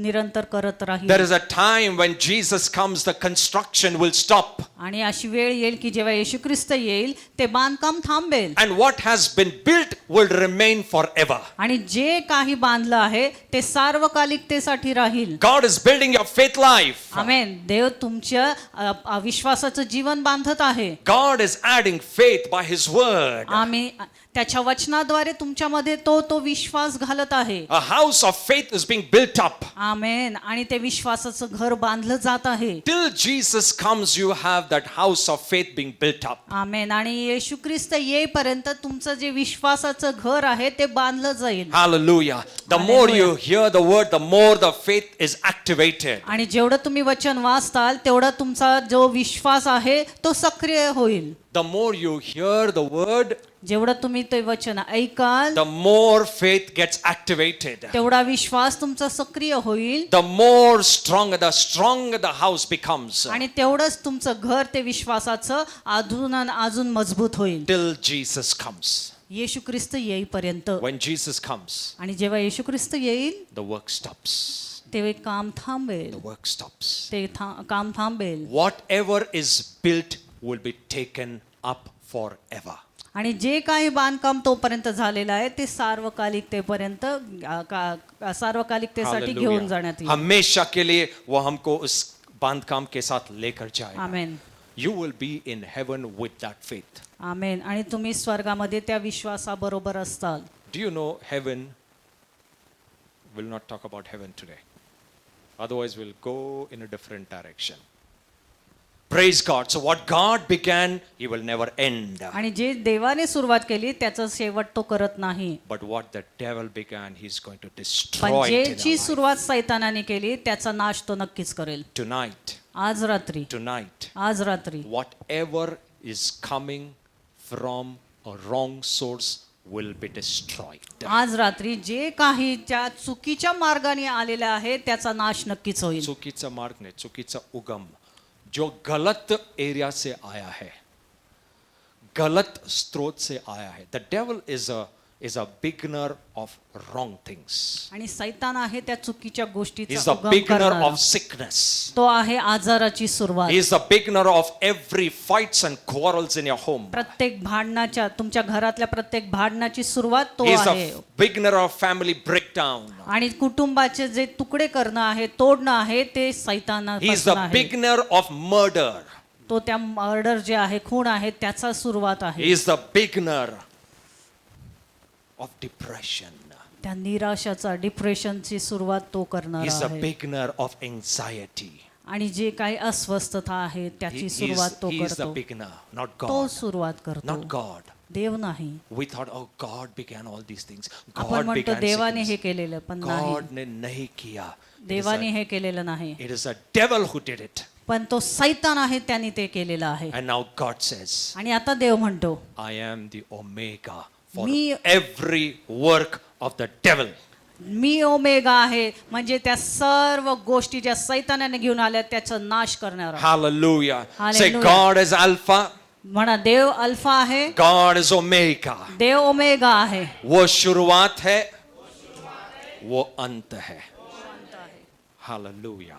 निरंतर करत There राहील. is a time when Jesus comes, the construction will stop. आणि अशी वेळ येईल की जेव्हा येशू ख्रिस्त येईल ते बांधकाम थांबेल. And what has been built will remain forever. आणि जे काही बांधलं आहे ते सार्वकालिकतेसाठी राहील. God is building your faith life. आमेन. देव तुमच्या विश्वासाचं जीवन बांधत आहे. God is adding faith by His word. आम्ही त्याच्या वचनाद्वारे तुमच्यामध्ये तो विश्वास घालत आहे. A house of faith is being built up. आमेन. आणि ते विश्वासाचं घर बांधलं जात आहे. Till Jesus comes, you have that house of faith being built up. आमेन. आणि येशू ख्रिस्त येईपर्यंत तुमचं जे विश्वासाचं घर आहे ते बांधलं जाईल. Hallelujah. The more you hear the word, the more the faith is activated. आणि जेवढं तुम्ही वचन वाचताल तेवढा तुमचा जो विश्वास आहे तो सक्रिय होईल. The more you hear the word, जेवढं तुम्ही ते वचन ऐकाल the more faith gets activated. तेवढा विश्वास तुमचा सक्रिय होईल. The stronger the house becomes. आणि तेवढंच तुमचं घर ते विश्वासाचं अजून मजबूत होईल. Till Jesus comes. येशू ख्रिस्त येईपर्यंत. When Jesus comes, आणि जेव्हा येशू ख्रिस्त येईल the work stops. ते काम थांबेल. The work stops. ते काम थांबेल. Whatever is built will be taken up forever. आणि जे काही बांधकाम तोपर्यंत झालेलं आहे ते सार्वकालिकतेपर्यंत सार्वकालिकतेसाठी घेऊन जाण्यात येईल. हमेशा के लिए वो हमको उस बांधकाम के साथ लेकर जाएगा. आमेन. You will be in heaven with that faith. आमेन. आणि तुम्ही स्वर्गामध्ये त्या विश्वासाबरोबर असताल. Do you know heaven? We'll not talk about heaven today. Otherwise, we'll go in a different direction. Praise God. So, what God began, He will never end. आणि जे देवाने सुरुवात केली त्याचा शेवट तो करत नाही. But what the devil began, He's going to पण destroy it in our ज्याची life. सुरुवात सैतानाने केली त्याचा नाश तो नक्कीच करेल. Tonight, आज रात्री, आज रात्री whatever is coming from a wrong source will be destroyed. आज रात्री जे काही त्या चुकीच्या मार्गाने आलेले आहे त्याचा नाश नक्कीच होईल. चुकीचा मार्ग नहीं, चुकीचा उगम जो गलत एरिया से आया है, गलत स्रोत से आया है. The devil is a beginner of wrong things. आणि सैतान आहे त्या चुकीच्या He is गोष्टीचा the उगम beginner करणारा. of sickness. तो आहे आजाराची सुरुवात. He is the beginner of every fights and quarrels in your home. प्रत्येक भांडणाच्या, तुमच्या घरातल्या प्रत्येक भांडणाची सुरुवात तो He is आहे. the beginner of family breakdown. आणि कुटुंबाचे जे तुकडे करणं आहे, तोडणं आहे, ते He is सैतानापासून the आहे. beginner of murder. तो त्या मर्डर जे आहे, खून आहे, त्याचा सुरुवात आहे. He is the beginner of depression. त्या निराशाचा, डिप्रेशनची सुरुवात तो He करणार is the आहे. beginner of anxiety. आणि जे काही अस्वस्थता आहे त्याची सुरुवात तो He is the करतो. beginner, not तो God. सुरुवात करतो, Not God. देव नाही. We thought, oh, God began all these things. आपण God म्हणतो began देवाने हे sickness. केलेलं, पण नाही. God ने नहीं किया. देवाने हे केलेलं नाही. It is a devil who did it. पण तो सैतान आहे, त्याने ते केलेलं आहे. And now God says, आणि आता देव म्हणतो, I am the Omega for me- every work of the devil. Me omega आहे, म्हणजे त्या सर्व गोष्टी ज्या सैतानाने घेऊन आल्या त्याचा नाश करणारा. Hallelujah. Say, Hallelujah. God is Alpha, म्हणा, देव अल्फा आहे, God is Omega. देव ओमेगा आहे. वो शुरुआत है, वो अंत है. Hallelujah.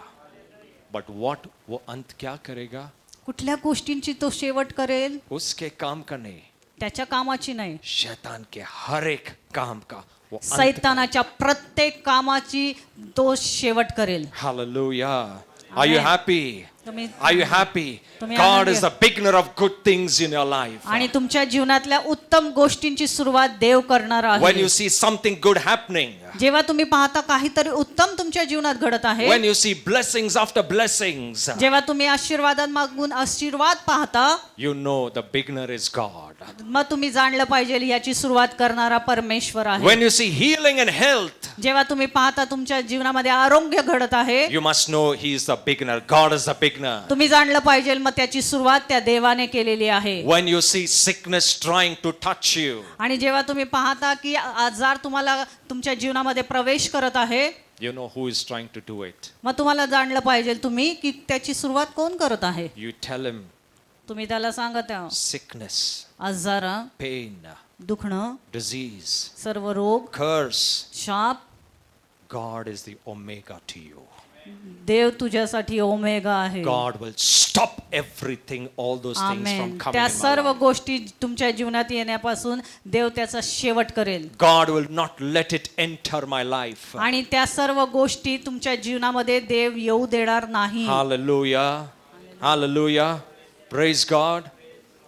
But what वो अंत क्या करेगा? कुठल्या गोष्टींची तो शेवट करेल? उसके काम का नहीं, त्याच्या कामाची नाही, शैतान के हर एक काम का वो अंत सैतानाच्या प्रत्येक कामाची तो शेवट करेल. Hallelujah. Are you Amen. happy? तुम्ही Are you happy? तुम्ही God आनंदी is the beginner of good things in your life. आणि तुमच्या जीवनातल्या उत्तम गोष्टींची सुरुवात देव करणार When आहे. you see something good happening, जेव्हा तुम्ही पाहता काहीतरी उत्तम तुमच्या जीवनात घडत आहे, when you see blessings after blessings, जेव्हा तुम्ही आशीर्वादांमागून आशीर्वाद पाहता, you know the beginner is God. मग तुम्ही जाणलं पाहिजे याची सुरुवात करणारा परमेश्वर आहे. When you see healing and health, जेव्हा तुम्ही पाहता तुमच्या जीवनामध्ये आरोग्य घडत आहे, you must know He is the beginner. God is the beginner. तुम्ही जाणलं पाहिजे मग त्याची सुरुवात त्या देवाने केलेली आहे. When you see sickness trying to touch you, आणि जेव्हा तुम्ही पाहता की आजार तुम्हाला तुमच्या जीवनामध्ये प्रवेश करत आहे, you know who is trying to do it. मग तुम्हाला जाणलं पाहिजे तुम्ही की त्याची सुरुवात कोण करत आहे. You tell Him तुम्ही त्याला सांगत आहात, sickness, आजार, pain, दुखणं, disease, सर्व रोग, curse. शाप, God is the Omega to you. देव तुझ्यासाठी ओमेगा आहे. God will stop everything, all those things from amen. coming त्या in my सर्व life. गोष्टी तुमच्या जीवनात येण्यापासून देव त्याचा शेवट करेल. God will not let it enter my life. आणि त्या सर्व गोष्टी तुमच्या जीवनामध्ये देव येऊ देणार नाही. Hallelujah. Hallelujah. Praise God.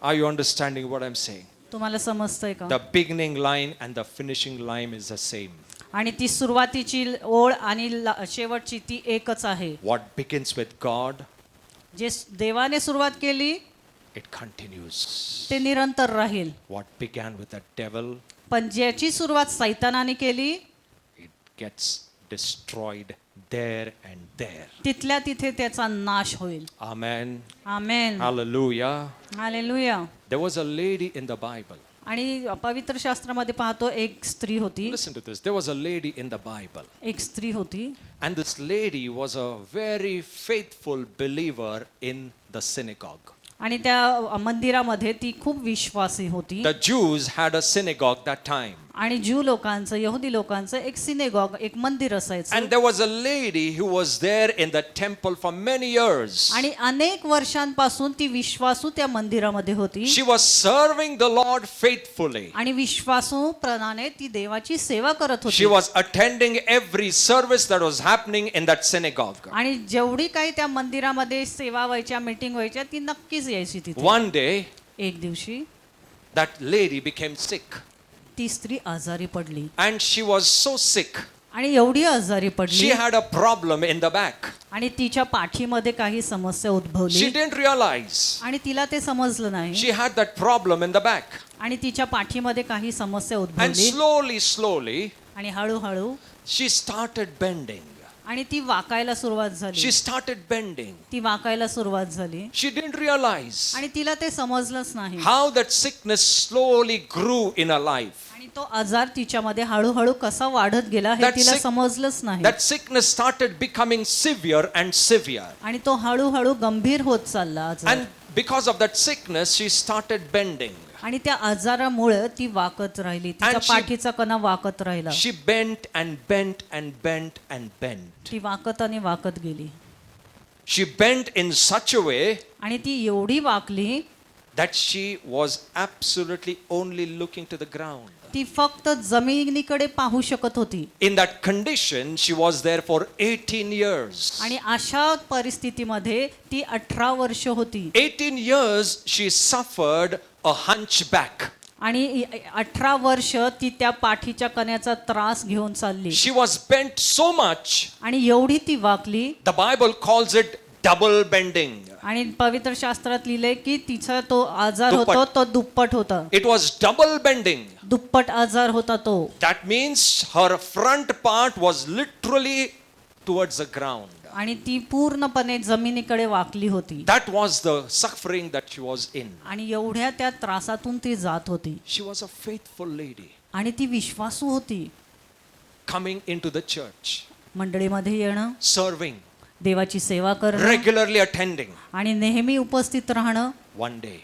Are you understanding what I'm saying? तुम्हाला समजतंय का? The beginning line and the finishing line is the same. आणि ती सुरुवातीची ओळ आणि शेवटची ती एकच आहे. What begins with God, जे देवाने सुरुवात केली it continues. ते निरंतर राहील. What began with the devil, पण ज्याची सुरुवात सैतानाने केली it gets destroyed there and there. तिथल्या तिथे त्याचा नाश होईल. Amen. Amen. Hallelujah. Hallelujah. There was a lady in the Bible. आणि पवित्र शास्त्रामध्ये पाहतो एक स्त्री होती. Listen to this. There was a lady in the Bible. एक स्त्री होती And this lady was a very faithful believer in the synagogue. आणि त्या मंदिरामध्ये ती खूप विश्वासी होती. The Jews had a synagogue that time. आणि ज्यू लोकांचं, यहुदी लोकांचं एक सिनेगॉग, एक मंदिर असायचं. And there was a lady who was there in the temple for many years. आणि अनेक वर्षांपासून ती विश्वासू त्या मंदिरामध्ये होती. She was serving the Lord faithfully. आणि विश्वासूप्रमाणे ती देवाची सेवा करत She होती. was attending every service that was happening in that synagogue. आणि जेवढी काही त्या मंदिरामध्ये सेवा व्हायच्या, मीटिंग व्हायच्या, ती नक्कीच यायची तिथे. One day, एक दिवशी that lady became sick. ती स्त्री आजारी पडली And she was so sick. आणि एवढी आजारी She पडली had a problem in the back. आणि तिच्या पाठीमध्ये काही समस्या She उद्भवली didn't realize आणि तिला ते समजलं नाही she had that problem in the back. आणि तिच्या पाठीमध्ये काही समस्या And उद्भवली slowly, आणि हळूहळू she started bending. आणि ती वाकायला सुरुवात She झाली started bending. ती वाकायला सुरुवात झाली She didn't realize आणि तिला ते समजलंच नाही how that sickness slowly grew in her life. आणि तो आजार तिच्यामध्ये हळूहळू कसा वाढत गेला हे That तिला sick- समजलंच नाही That sickness started becoming severe and severe. आणि तो हळूहळू गंभीर होत चालला आजार. And because of that sickness, she started bending. आणि त्या आजारामुळे ती वाकत राहिली तिच्या And she- पाठीचा कणा वाकत राहिला She bent and bent and bent and bent. ती वाकत आणि वाकत गेली She bent in such a way आणि ती एवढी वाकली that she was absolutely only looking to the ground. ती फक्त जमिनीकडे पाहू शकत होती In that condition, she was there for 18 years. आणि अशा परिस्थितीमध्ये ती 18 वर्ष होती 18 years, she suffered a hunchback. आणि 18 वर्ष ती त्या पाठीच्या कण्याचा त्रास घेऊन चालली She was bent so much, आणि एवढी ती वाकली the Bible calls it double bending. आणि पवित्र शास्त्रात लिहिले की तिचा तो आजार दुप्पट. होता तो दुप्पट होता It was double bending. दुप्पट आजार होता तो That means her front part was literally towards the ground. आणि ती पूर्णपणे जमिनीकडे वाकली होती That was the suffering that she was in. आणि एवढ्या त्या त्रासातून ती जात होती She was a faithful lady आणि ती विश्वासू होती coming into the church, मंडळीमध्ये येणं serving, देवाची सेवा करणं regularly attending. आणि नेहमी उपस्थित राहणं One day,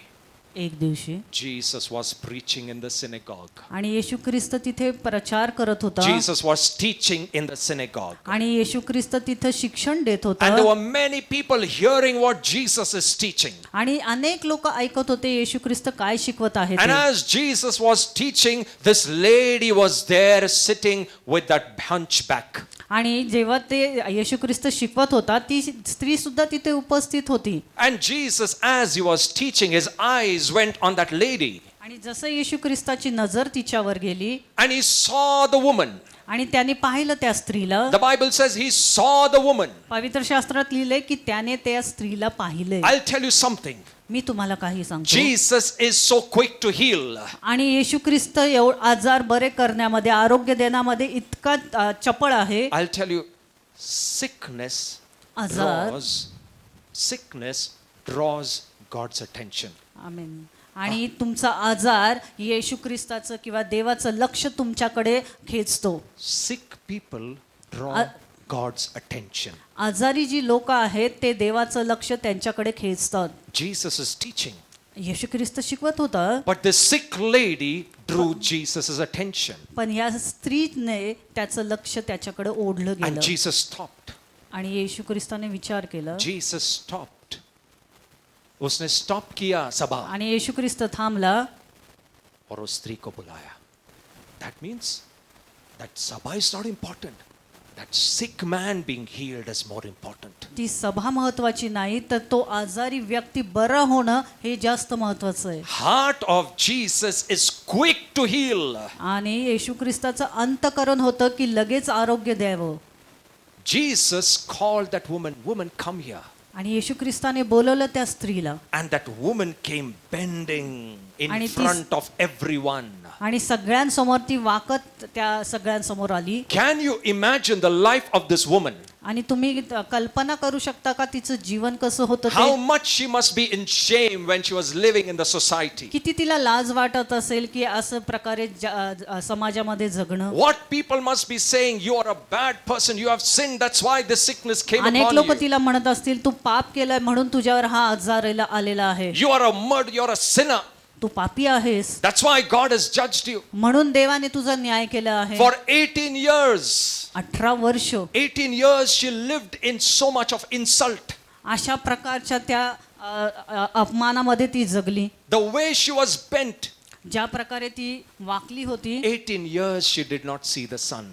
एक दिवशी Jesus was preaching in the synagogue. आणि येशू ख्रिस्त तिथे प्रचार करत होता Jesus was teaching in the synagogue. आणि येशू ख्रिस्त तिथे शिक्षण देत And there होता were many people hearing what Jesus is teaching. आणि अनेक लोक ऐकत होते येशू ख्रिस्त काय शिकवत आहेत And as Jesus was teaching, this lady was there sitting with that hunchback. आणि जेव्हा ते येशू ख्रिस्त शिकवत होता ती स्त्री सुद्धा तिथे उपस्थित होती And Jesus, as he was teaching, his eyes went on that lady. आणि जसं येशू ख्रिस्ताची नजर तिच्यावर गेली And he saw the woman. आणि त्याने पाहिलं त्या स्त्रीला The Bible says he saw the woman. पवित्र शास्त्रात लिहिले की त्याने त्या स्त्रीला पाहिले I'll tell you something. मी तुम्हाला काही सांगतो Jesus is so quick to heal. आणि येशू ख्रिस्त आजार बरे करण्यामध्ये आरोग्य देण्यामध्ये इतका चपळ आहे I'll tell you, sickness draws God's attention. आमेन आणि तुमचा आजार येशू ख्रिस्ताचं किंवा देवाचं लक्ष तुमच्याकडे खेचतो Sick people draw God's attention. आजारी जी लोक आहेत ते देवाचं लक्ष त्यांच्याकडे खेचतात Jesus is teaching, येशू ख्रिस्त शिकवत होता but this sick lady drew Jesus' attention. पण या स्त्रीने त्याचं लक्ष त्याच्याकडे ओढलं And गेलं Jesus stopped. आणि येशू ख्रिस्ताने विचार केला Jesus stopped. उसने stop किया सभा आणि येशू ख्रिस्त थांबला और उस स्त्री को बुलाया. That means that sabha is not important. That sick man being healed is more important. ती सभा महत्वाची नाही तर तो आजारी व्यक्ती बरा होणं हे जास्त महत्वाचं आहे Heart of Jesus is quick to heal. आणि येशू ख्रिस्ताचं अंतकरण होतं की लगेच आरोग्य द्यावं Jesus called that woman, woman, come here. आणि येशू ख्रिस्ताने बोलवलं त्या स्त्रीला And that woman came bending in आणि ती- front of everyone. आणि सगळ्यांसमोर ती वाकत त्या सगळ्यांसमोर आली Can you imagine the life of this woman? आणि तुम्ही कल्पना करू शकता का तिचं जीवन कसं होतं How ते much she must be in shame when she was living in the society. किती तिला लाज वाटत असेल की असं प्रकारे समाजामध्ये जगणं What people must be saying, you are a bad person, you have sinned, that's why this sickness came अनेक upon लोक you. तिला म्हणत असतील तू पाप केलंय म्हणून तुझ्यावर हा आजार आलेला आहे You are a murderer, you are a sinner. तू पापी आहेस That's why God has judged you. म्हणून देवाने तुझा न्याय केला आहे For 18 years, 18 वर्ष 18 years she lived in so much of insult. अशा प्रकारच्या त्या अपमानामध्ये ती जगली The way she was bent, ज्या प्रकारे ती वाकली होती 18 years she did not see the sun.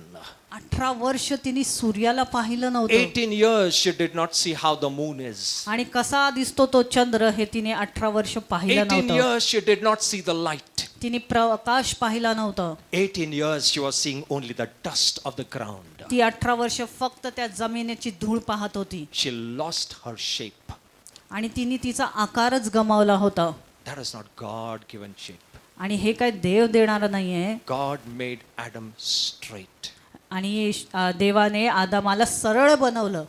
18 वर्ष तिने सूर्याला पाहिलं नव्हतं 18 years she did not see how the moon is. आणि कसा दिसतो तो चंद्र हे तिने 18 वर्ष पाहिलं 18 नव्हतं years she did not see the light. तिने प्रकाश पाहिला नव्हता. 18 years she was seeing only the dust of the ground. ती 18 वर्ष फक्त त्या जमिनीची धूळ पाहत होती She lost her shape. आणि तिने तिचा आकारच गमावला होता. That is not God given shape. आणि हे काय देव देणारं नाहीये. God made Adam straight. आणि देवाने आदामाला सरळ बनवलं.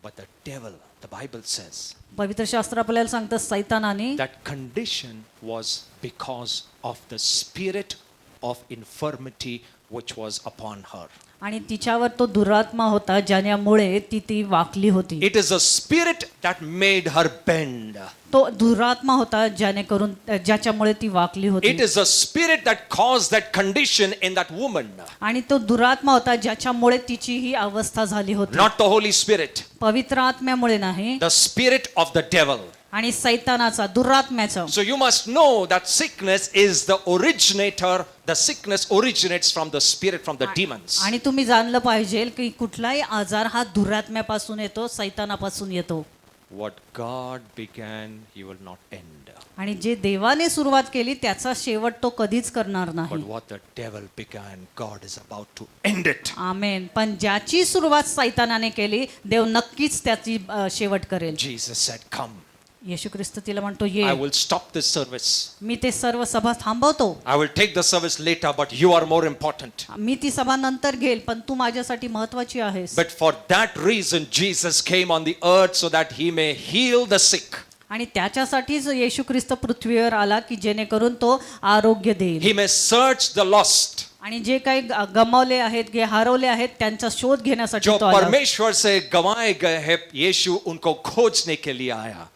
But the devil, the Bible says, पवित्र शास्त्र आपल्याला सांगतं सैतानाने that condition was because of the spirit of infirmity which was upon her. आणि तिच्यावर तो दुरात्मा होता ज्यामुळे ती वाकली होती. It is a spirit that made her bend. तो दुरात्मा होता ज्याच्यामुळे ती वाकली होती. It is a spirit that caused that condition in that woman. आणि तो दुरात्मा होता ज्याच्यामुळे तिची ही अवस्था झाली होती. Not the Holy Spirit. पवित्र आत्म्यामुळे नाही, The spirit of the devil. आणि सैतानाचा, दुरात्म्याचा. So you must know that sickness is the originator. The sickness originates from the spirit, from the demons. आणि तुम्ही जाणलं पाहिजे की कुठलाही आजार हा दुरात्म्यापासून येतो, सैतानापासून येतो. What God began, He will not end. आणि जे देवाने सुरुवात केली त्याचा शेवट तो कधीच करणार But नाही. what the devil began, God is about to end it. आमेन. पण ज्याची सुरुवात सैतानाने केली, देव नक्कीच त्याची शेवट करेल. Jesus said, "Come, येशू ख्रिस्त तिला म्हणतो ये. I will stop this service. मी ते सर्व सभा थांबवतो. I will take the service later, but you are more important." मी ती सभा नंतर घेईल, पण तू माझ्यासाठी महत्वाची आहेस. But for that reason, Jesus came on the earth so that He may heal the sick. आणि त्याच्यासाठीच येशू ख्रिस्त पृथ्वीवर आला की जेणेकरून तो आरोग्य देईल. He may search the lost. आणि जे काही गमावले आहेत, जे हरवले आहेत, त्यांचा शोध घेण्यासाठी जो तो आला. परमेश्वर से गंवाए गए हैं, यीशु उनको खोजने के लिए आया.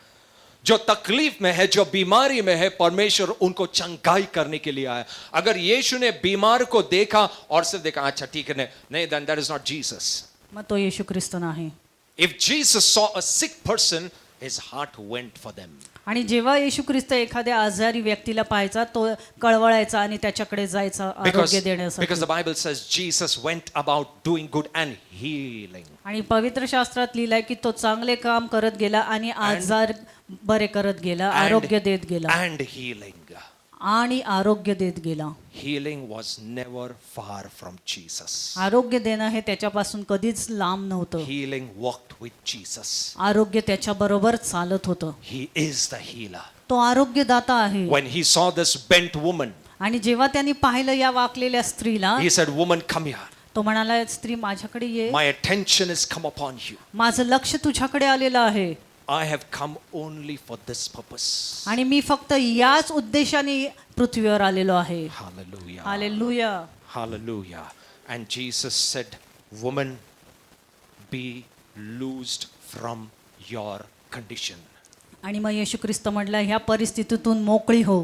जो तकलीफ में है, जो बीमारी में है, परमेश्वर उनको चंगाई करने के लिए आया. अगर यीशु ने बीमार को देखा और सिर्फ देखा, अच्छा ठीक है, नहीं, then that is not Jesus. मग तो येशू ख्रिस्त नाही. If Jesus saw a sick person, his heart went for them. आणि जेव्हा येशू ख्रिस्त एखाद्या आजारी व्यक्तीला पाहायचा, तो कळवळायचा आणि त्याच्याकडे जायचा आरोग्य देण्यासाठी. Because the Bible says Jesus went about doing good and healing. आणि पवित्र शास्त्रात लिहिलंय की तो चांगले काम करत गेला आणि आजार बरे करत गेला, आरोग्य देत गेला. And healing. आणि आरोग्य देत गेला. Healing was never far from Jesus. आरोग्य देणं हे त्याच्यापासून कधीच लांब नव्हतं. Healing walked with Jesus. आरोग्य त्याच्या बरोबर चालत होतं. He is the healer. तो आरोग्यदाता आहे. When he saw this bent woman, आणि जेव्हा त्यांनी पाहिलं या वाकलेल्या स्त्रीला, he said, "Woman, come here. तो म्हणाला, स्त्री माझ्याकडे ये. My attention has come upon you. माझं लक्ष तुझ्याकडे आलेलं आहे. I have come only for this purpose." आणि मी फक्त याच उद्देशाने पृथ्वीवर आलेलो आहे. Hallelujah. Hallelujah. Hallelujah. And Jesus said, "Woman, be loosed from your condition." आणि मग येशू ख्रिस्त म्हटलं, ह्या परिस्थितीतून मोकळी हो.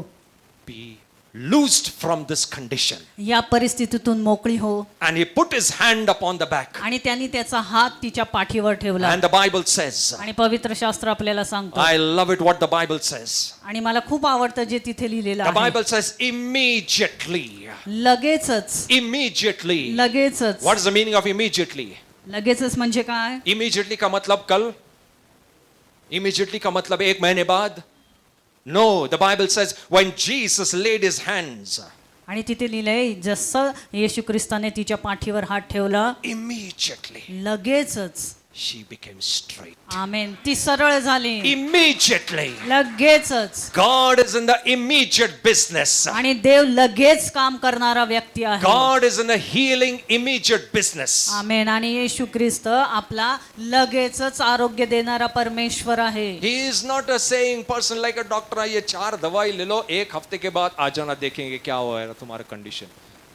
Be loosed from this condition. या परिस्थितीतून मोकळी हो. And he put his hand upon the back. आणि त्यांनी त्याचा हात तिच्या पाठीवर ठेवला. And the Bible says, आणि पवित्र शास्त्र आपल्याला सांगतं, I love it what the Bible says. आणि मला खूप आवडतं जे तिथे लिहिलेलं The आहे. Bible says immediately. लगेचच. Immediately. लगेचच. What is the meaning of immediately? लगेचच म्हणजे काय? Immediately का मतलब कल? Immediately का मतलब एक महीने बाद? No, the Bible says when Jesus laid his hands, आणि तिथे लिहिलंय जसं येशू ख्रिस्ताने तिच्या पाठीवर हात ठेवला, immediately लगेचच she became straight. आमेन, ती सरळ झाली. Immediately. लगेचच. God is in the immediate business. आणि देव लगेच काम करणारा व्यक्ती आहे. God is in the healing immediate business. आमेन. आणि येशू ख्रिस्त आपला लगेचच आरोग्य देणारा परमेश्वर आहे. He is not a saying person like a doctor, ये 4 दवाई ले लो, 1 हफ्ते के बाद आ जाना, देखेंगे क्या हुआ है तुम्हारा कंडीशन.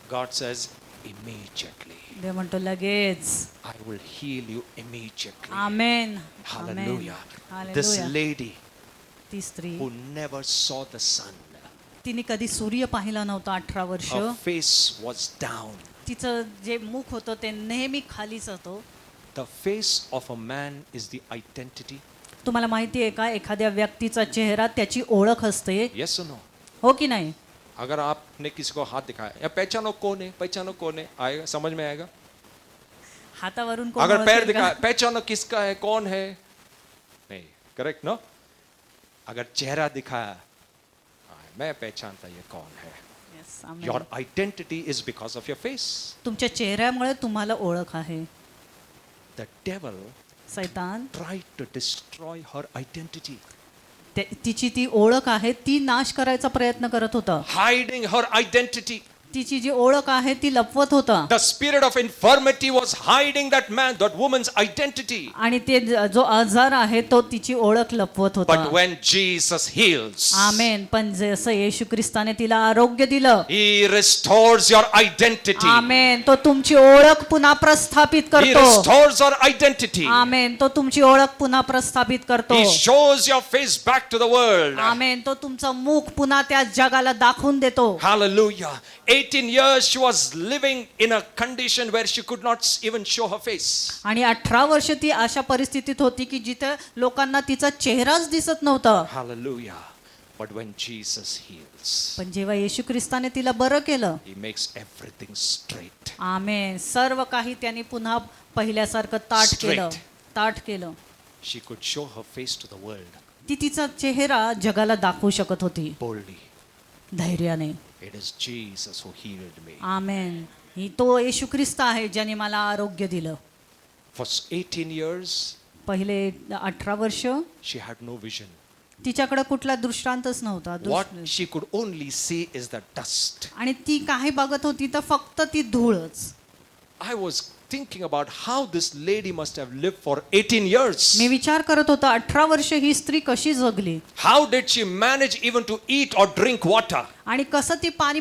God says immediately. देव म्हणतो लगेच. I will heal you immediately. Amen. Hallelujah. Amen. This hallelujah. lady ती स्त्री, who never saw the sun, तिने कधी सूर्य पाहिला नव्हता 18 वर्ष. her face was down. तिचं जे मुख होतं ते नेहमी खालीच होतं. The face of a man is the identity. तुम्हाला माहिती आहे का, एखाद्या व्यक्तीचा चेहरा त्याची ओळख असते. Yes or no? हो की नाही? अगर आपने किसी को हाथ दिखाया या पहचानो कौन है, पहचानो कौन है, आएगा समझ में आएगा. हातावरून कोण अगर पैर ओळखेल का? दिखाया पहचानो किसका है, कौन है, नहीं. Correct no. अगर चेहरा दिखाया, हाँ, मैं पहचानता ये कौन है. Amen. Your identity is because of your face. तुमच्या चेहऱ्यामुळे तुम्हाला ओळख आहे. The devil सैतान tried to destroy her identity, तिची ती ओळख आहे ती नाश करायचा प्रयत्न करत होता. hiding her identity. तिची जी ओळख आहे ती लपवत होता. The spirit of infirmity was hiding that woman's identity. आणि ते जो आजार आहे तो तिची ओळख लपवत होता. But when Jesus heals, आमेन. पण जसं येशू ख्रिस्ताने तिला आरोग्य दिलं, He restores your identity. आमेन, तो तुमची ओळख पुन्हा प्रस्थापित He करतो. restores our identity. आमेन, तो तुमची ओळख पुन्हा प्रस्थापित करतो. He shows your face back to the world. आमेन, तो तुमचं मुख पुन्हा त्या जगाला दाखवून देतो. Hallelujah. 18 years she was living in a condition where she could not even show her face. आणि 18 वर्ष ती अशा परिस्थितीत होती की जिथे लोकांना तिचा चेहराच दिसत नव्हता. Hallelujah. But when Jesus heals, पण जेव्हा येशू ख्रिस्ताने तिला बरं केलं, He makes everything straight. आमेन, सर्व काही त्यांनी पुन्हा पहिल्यासारखं ताठ केलं. Straight. ताठ केलं. She could show her face to the world ती तिचा चेहरा जगाला दाखवू शकत होती boldly. धैर्याने. It is Jesus who healed me. आमेन. ही तो येशू ख्रिस्त आहे ज्याने मला आरोग्य दिलं. For 18 years, पहिले 18 वर्ष she had no vision. तिच्याकडे कुठला दृष्टांतच नव्हता. What she could only see is the dust. आणि ती काय बघत होती तर फक्त ती धूळच. I was thinking about how this lady must have lived for 18 years. मी विचार करत होता 18 वर्ष ही स्त्री कशी जगली How did she manage even to eat or drink water? आणि कसं ती पाणी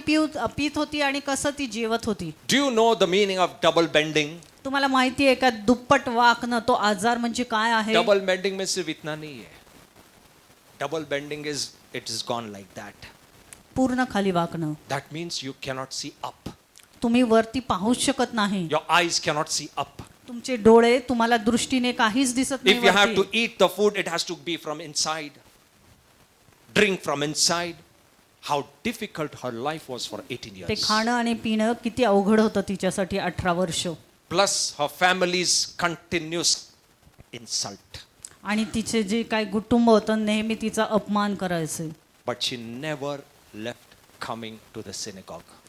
पित होती आणि कसं ती जेवत होती. Do you know the meaning of double bending? तुम्हाला माहिती आहे का दुप्पट वाकणं तो आजार म्हणजे काय आहे. Double bending में सिर्फ इतना नहीं है. Double bending is it is gone like that. पूर्ण खाली वाकणं. That means you cannot see up. तुम्ही वरती पाहूच शकत नाही. Your eyes cannot see up. तुमचे डोळे तुम्हाला दृष्टीने काहीच दिसत If you have नाही. to eat the food, it has to be from inside. Drink from inside. How difficult her life was for 18 ते years. खाणं आणि पिणं किती अवघड होतं तिच्यासाठी 18 वर्ष. Plus her family's continuous insult. आणि तिचे जे काही कुटुंब होतं नेहमी तिचा अपमान करायचे. But she never left coming to the synagogue.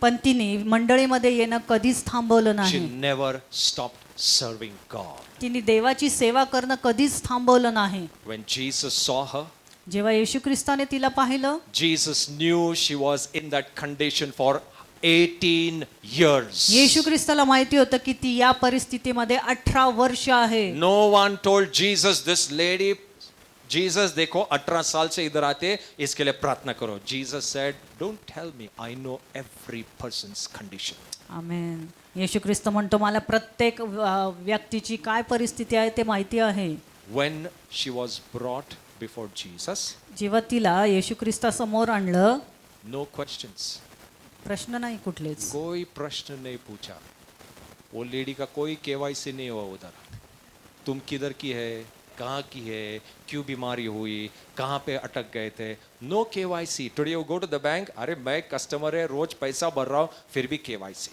पण तिने मंडळीमध्ये येणं कधीच थांबवलं She नाही. never stopped serving God. तिने देवाची सेवा करणं कधीच थांबवलं नाही. When Jesus saw her, जेव्हा येशू ख्रिस्ताने तिला पाहिलं, Jesus knew she was in that condition for 18 years. येशू ख्रिस्ताला माहिती होतं की ती या परिस्थितीमध्ये 18 वर्ष आहे. No one told Jesus, this lady, Jesus देखो 18 साल से इधर आते इसके लिए प्रार्थना करो. Jesus said, don't tell me, I know every person's condition. आमेन. येशू ख्रिस्त म्हणतो मला प्रत्येक व्यक्तीची काय परिस्थिती आहे ते माहिती आहे. When she was brought before Jesus, जेव्हा तिला येशू ख्रिस्तासमोर आणलं, no questions. प्रश्न नाही कुठलेच. कोई प्रश्न नहीं पूछा. वो लेडी का कोई केवाईसी नहीं हुआ उधर. तुम किधर की है, कहाँ की है, क्यों बीमारी हुई, कहाँ पे अटक गए थे. No KYC. Today you go to the bank, अरे मैं कस्टमर है, रोज पैसा भर रहा हूँ, फिर भी KYC.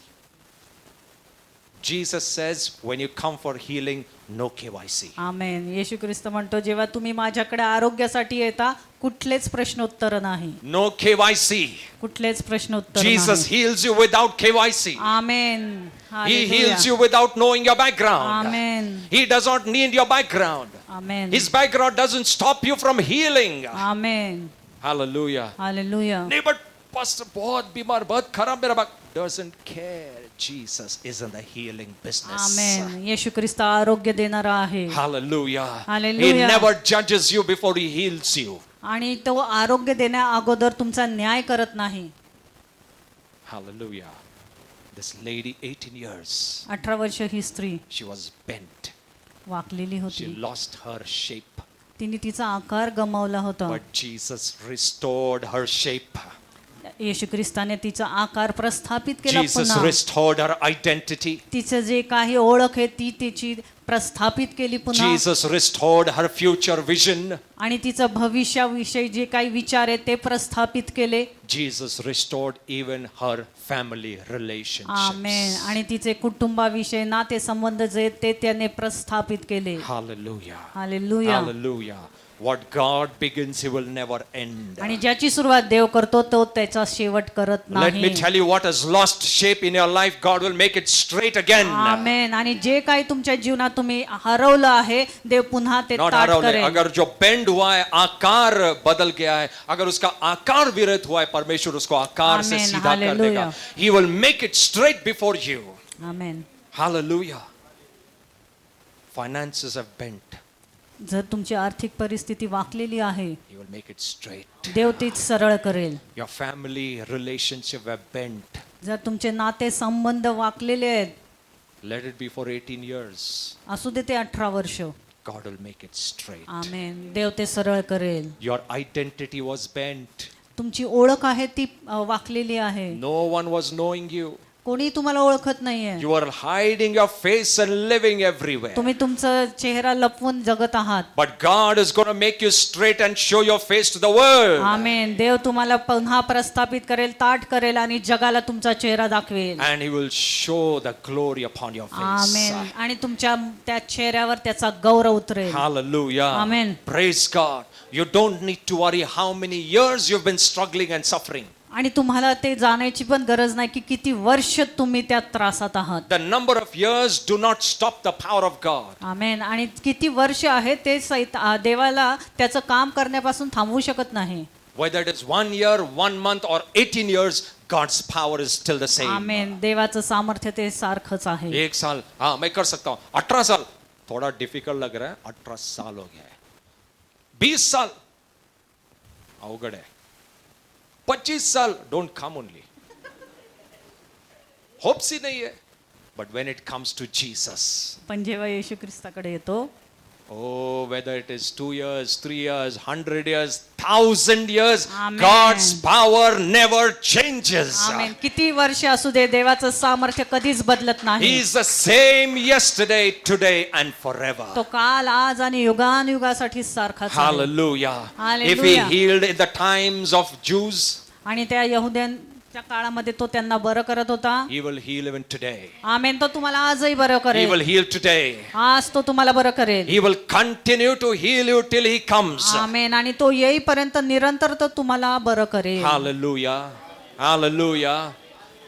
Jesus says, when you come for healing, no KYC. आमेन. येशू ख्रिस्त म्हणतो जेव्हा तुम्ही माझ्याकडे आरोग्यासाठी येता कुठलेच प्रश्नोत्तर नाही. No KYC. कुठलेच प्रश्नोत्तर Jesus नाही. heals you without KYC. Amen. He heals you without knowing your background. Amen. He does not need your background. Amen. His background doesn't stop you from healing. Amen. Hallelujah. Hallelujah. नहीं but pastor बहुत बीमार बहुत खराब मेरा back doesn't care. Jesus is in the healing business. आमेन. येशू ख्रिस्त आरोग्य देणारा आहे. Hallelujah. Hallelujah. He never judges you before he heals you. आणि तो आरोग्य देण्या अगोदर तुमचा न्याय करत नाही. Hallelujah. This lady 18 years 18 वर्ष ही स्त्री she was bent. वाकलेली She होती. lost her shape. तिने तिचा आकार गमावला होता. But Jesus restored her shape. येशू ख्रिस्ताने तिचा आकार प्रस्थापित केला Jesus पुन्हा. restored her identity. तिचं जे काही ओळख आहे ती तिची प्रस्थापित केली पुन्हा. Jesus restored her future vision. आणि तिचं भविष्याविषयी जे काही विचार आहे ते प्रस्थापित केले. Jesus restored even her family relationships. आमेन. आणि तिचे कुटुंबाविषयी नाते संबंध जे आहेत ते त्याने प्रस्थापित केले. Hallelujah. Hallelujah. Hallelujah. What God begins, He will never end. आणि ज्याची सुरुवात देव करतो तो त्याचा शेवट करत Let me नाही. tell you what has lost shape in your life, God will make it straight again. आमेन. आणि जे काही तुमच्या जीवनात तुम्ही हरवलं आहे देव पुन्हा ते Not ताट हरवले, करेल. अगर जो bend हुआ है, आकार बदल गया है, अगर उसका आकार विरत हुआ है, परमेश्वर उसको आकार से Amen. सीधा कर देगा. Hallelujah. He will make it straight before you. Amen. Hallelujah. Finances have bent. जर तुमची आर्थिक परिस्थिती वाकलेली आहे He will make it straight. देव तीच सरळ करेल. Your family relationship have bent. जर तुमचे नाते संबंध वाकलेले आहेत Let it be for 18 years. असू दे ते 18 वर्ष. God will make it straight. आमेन. देव ते सरळ करेल. Your identity was bent. तुमची ओळख आहे ती वाकलेली आहे. No one was knowing you. कोणी तुम्हाला ओळखत नाहीये. You are hiding your face and living everywhere. तुम्ही तुमचा चेहरा लपवून जगत आहात. But God is going to make you straight and show your face to the world. आमेन. देव तुम्हाला पुन्हा प्रस्थापित करेल, ताट करेल आणि जगाला तुमचा चेहरा दाखवेल. And He will show the glory upon your face. आमेन. आणि तुमच्या त्या चेहऱ्यावर त्याचा गौरव उतरेल. Hallelujah. Amen. Praise God. You don't need to worry how many years you've been struggling and suffering. आणि तुम्हाला ते जाण्याची पण गरज नाही की किती वर्ष तुम्ही त्या त्रासात आहात. The number of years do not stop the power of God. आमेन. आणि किती वर्ष आहे ते देवाला त्याचं काम करण्यापासून थांबवू शकत नाही. Whether it is 1 year, 1 month or 18 years, God's power is still the same. आमेन. देवाचं सामर्थ्य ते सारखंच आहे. 1 साल, हाँ मैं कर सकता हूँ. 18 साल थोड़ा डिफिकल्ट लग रहा है. 18 साल हो गया है. 20 साल अवघड है. 25 साल डोंट कम ओनली. होप्स ही नहीं है. But when it comes to Jesus, पण जेव्हा येशू ख्रिस्ताकडे येतो, oh, whether it is 2 years, 3 years, 100 years, 1000 years, Amen. God's power never changes. आमेन. किती वर्ष असू दे देवाचं सामर्थ्य कधीच बदलत He नाही. is the same yesterday, today and forever. तो काल आज आणि युगानुयुगासाठी सारखाच आहे. Hallelujah. Hallelujah. If He healed in the times of Jews, आणि त्या यहुद्यांच्या काळामध्ये तो त्यांना बरं करत होता. He will heal even today. आमेन. तो तुम्हाला आजही बरं He करेल. will heal today. आज तो तुम्हाला बरं करेल. He will continue to heal you till He comes. आमेन. आणि तो येईपर्यंत निरंतर तो तुम्हाला बरं करेल. Hallelujah. Hallelujah.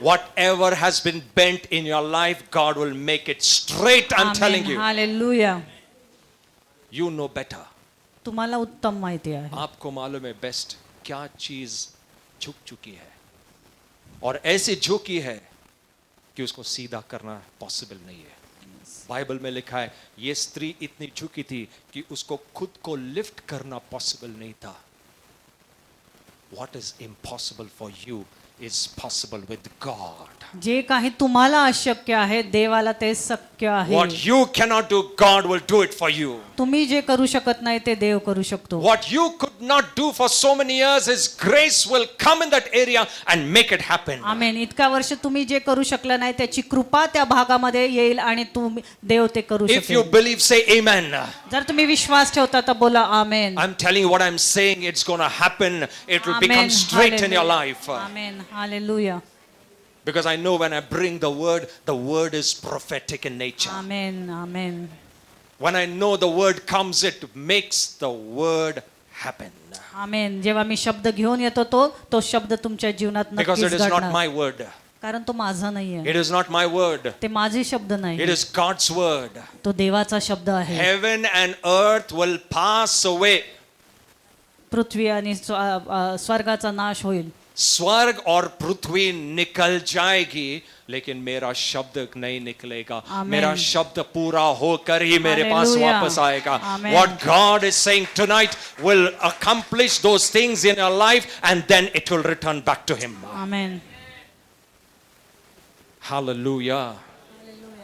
Whatever has been bent in your life, God will make it straight. I'm telling you. Hallelujah. You know better. तुम्हाला उत्तम माहिती आहे. आपको मालूम है बेस्ट क्या चीज झुक चुकी है और ऐसी झुकी है कि उसको सीधा करना पॉसिबल नहीं है. बाइबल में लिखा है ये स्त्री इतनी झुकी थी कि उसको खुद को लिफ्ट करना पॉसिबल नहीं था. What is impossible for you is possible with God. जे काही तुम्हाला अशक्य आहे देवाला ते शक्य आहे. What you cannot do, God will do it for you. तुम्ही जे करू शकत नाही ते देव करू शकतो. What you could not do for so many years, His grace will come in that area and make it happen. आमेन. इतका वर्ष तुम्ही जे करू शकला नाही त्याची कृपा त्या भागामध्ये येईल आणि तुम्ही देव ते करू If you शकेल. believe, say amen. जर तुम्ही विश्वास ठेवता तर बोला आमेन. I'm telling you what I'm saying, it's going to happen. It will become amen. straight in your life. Amen. Hallelujah. Because I know when I bring the word is prophetic in nature. Amen. Amen. When I know the word comes, it makes the word happen. आमेन. जेव्हा मी शब्द घेऊन येतो तो शब्द तुमच्या जीवनात Because नक्कीच it is not घडणार. my word. कारण तो माझा नाहीये. It is not my word. ते माझे शब्द It नाही. is God's word. तो देवाचा शब्द आहे. Heaven and earth will pass away. पृथ्वी आणि स्वर्गाचा नाश होईल. स्वर्ग और पृथ्वी निकल जाएगी लेकिन मेरा शब्द नहीं निकलेगा. Amen. मेरा शब्द पूरा होकर ही मेरे पास Hallelujah. वापस आएगा. Amen. What God is saying tonight will accomplish those things in your life and then it will return back to Him. Amen. Hallelujah.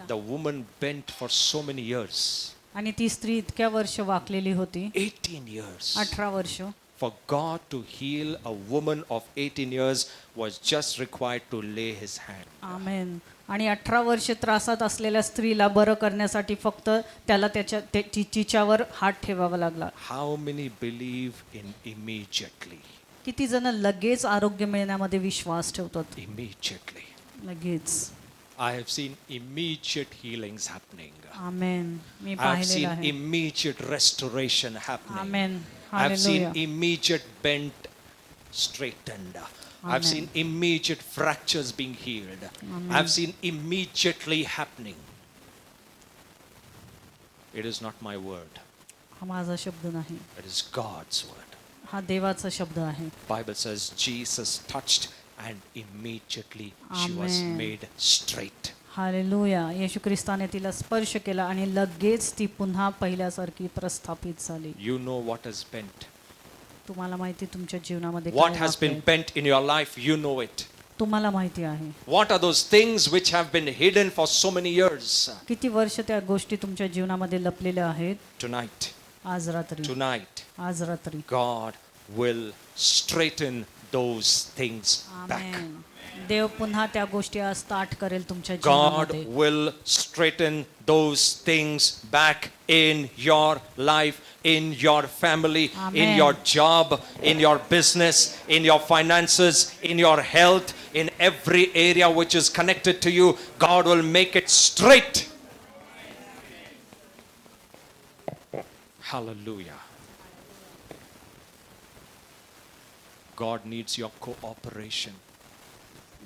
The woman bent for so many years. आणि ती स्त्री इतक्या वर्ष वाकलेली होती. 18 years. 18 वर्ष. For God to heal a woman of 18 years was just required to lay His hand. आमेन. आणि 18 वर्ष त्रासात असलेल्या स्त्रीला बरं करण्यासाठी फक्त त्याला तिच्यावर हात ठेवावा लागला. How many believe in immediately? किती जण लगेच आरोग्य मिळण्यामध्ये विश्वास ठेवतात? Immediately. लगेच. I have seen immediate healings happening. Amen. Me I've पाहिलेलं seen आहे. immediate restoration happening. Amen. I've seen hallelujah. immediate bent straightened. I've Amen. seen immediate fractures being healed. I've seen immediately happening. It is not my word. हा माझा शब्द नाही, It is God's word. हा देवाचा शब्द आहे. Bible says Jesus touched and immediately she was Amen. made straight. Hallelujah. येशू ख्रिस्ताने तिला स्पर्श केला आणि लगेच ती पुन्हा पहिल्यासारखी प्रस्थापित झाली. You know what is bent. तुम्हाला माहिती तुमच्या जीवनामध्ये What काय has been वाकलंय? bent in your life, you know it. तुम्हाला माहिती आहे. What are those things which have been hidden for so many years? किती वर्ष त्या गोष्टी तुमच्या जीवनामध्ये लपलेल्या आहेत. Tonight, आज रात्री, आज रात्री God will straighten those things back. आमेन. देव पुन्हा त्या गोष्टी आज ताठ करेल तुमच्या God जीवनामध्ये. will straighten those things back in your life, in your family, in Amen. your job, in your business, in your finances, in your health, in every area which is connected to you. God will make it straight. Hallelujah. God needs your cooperation.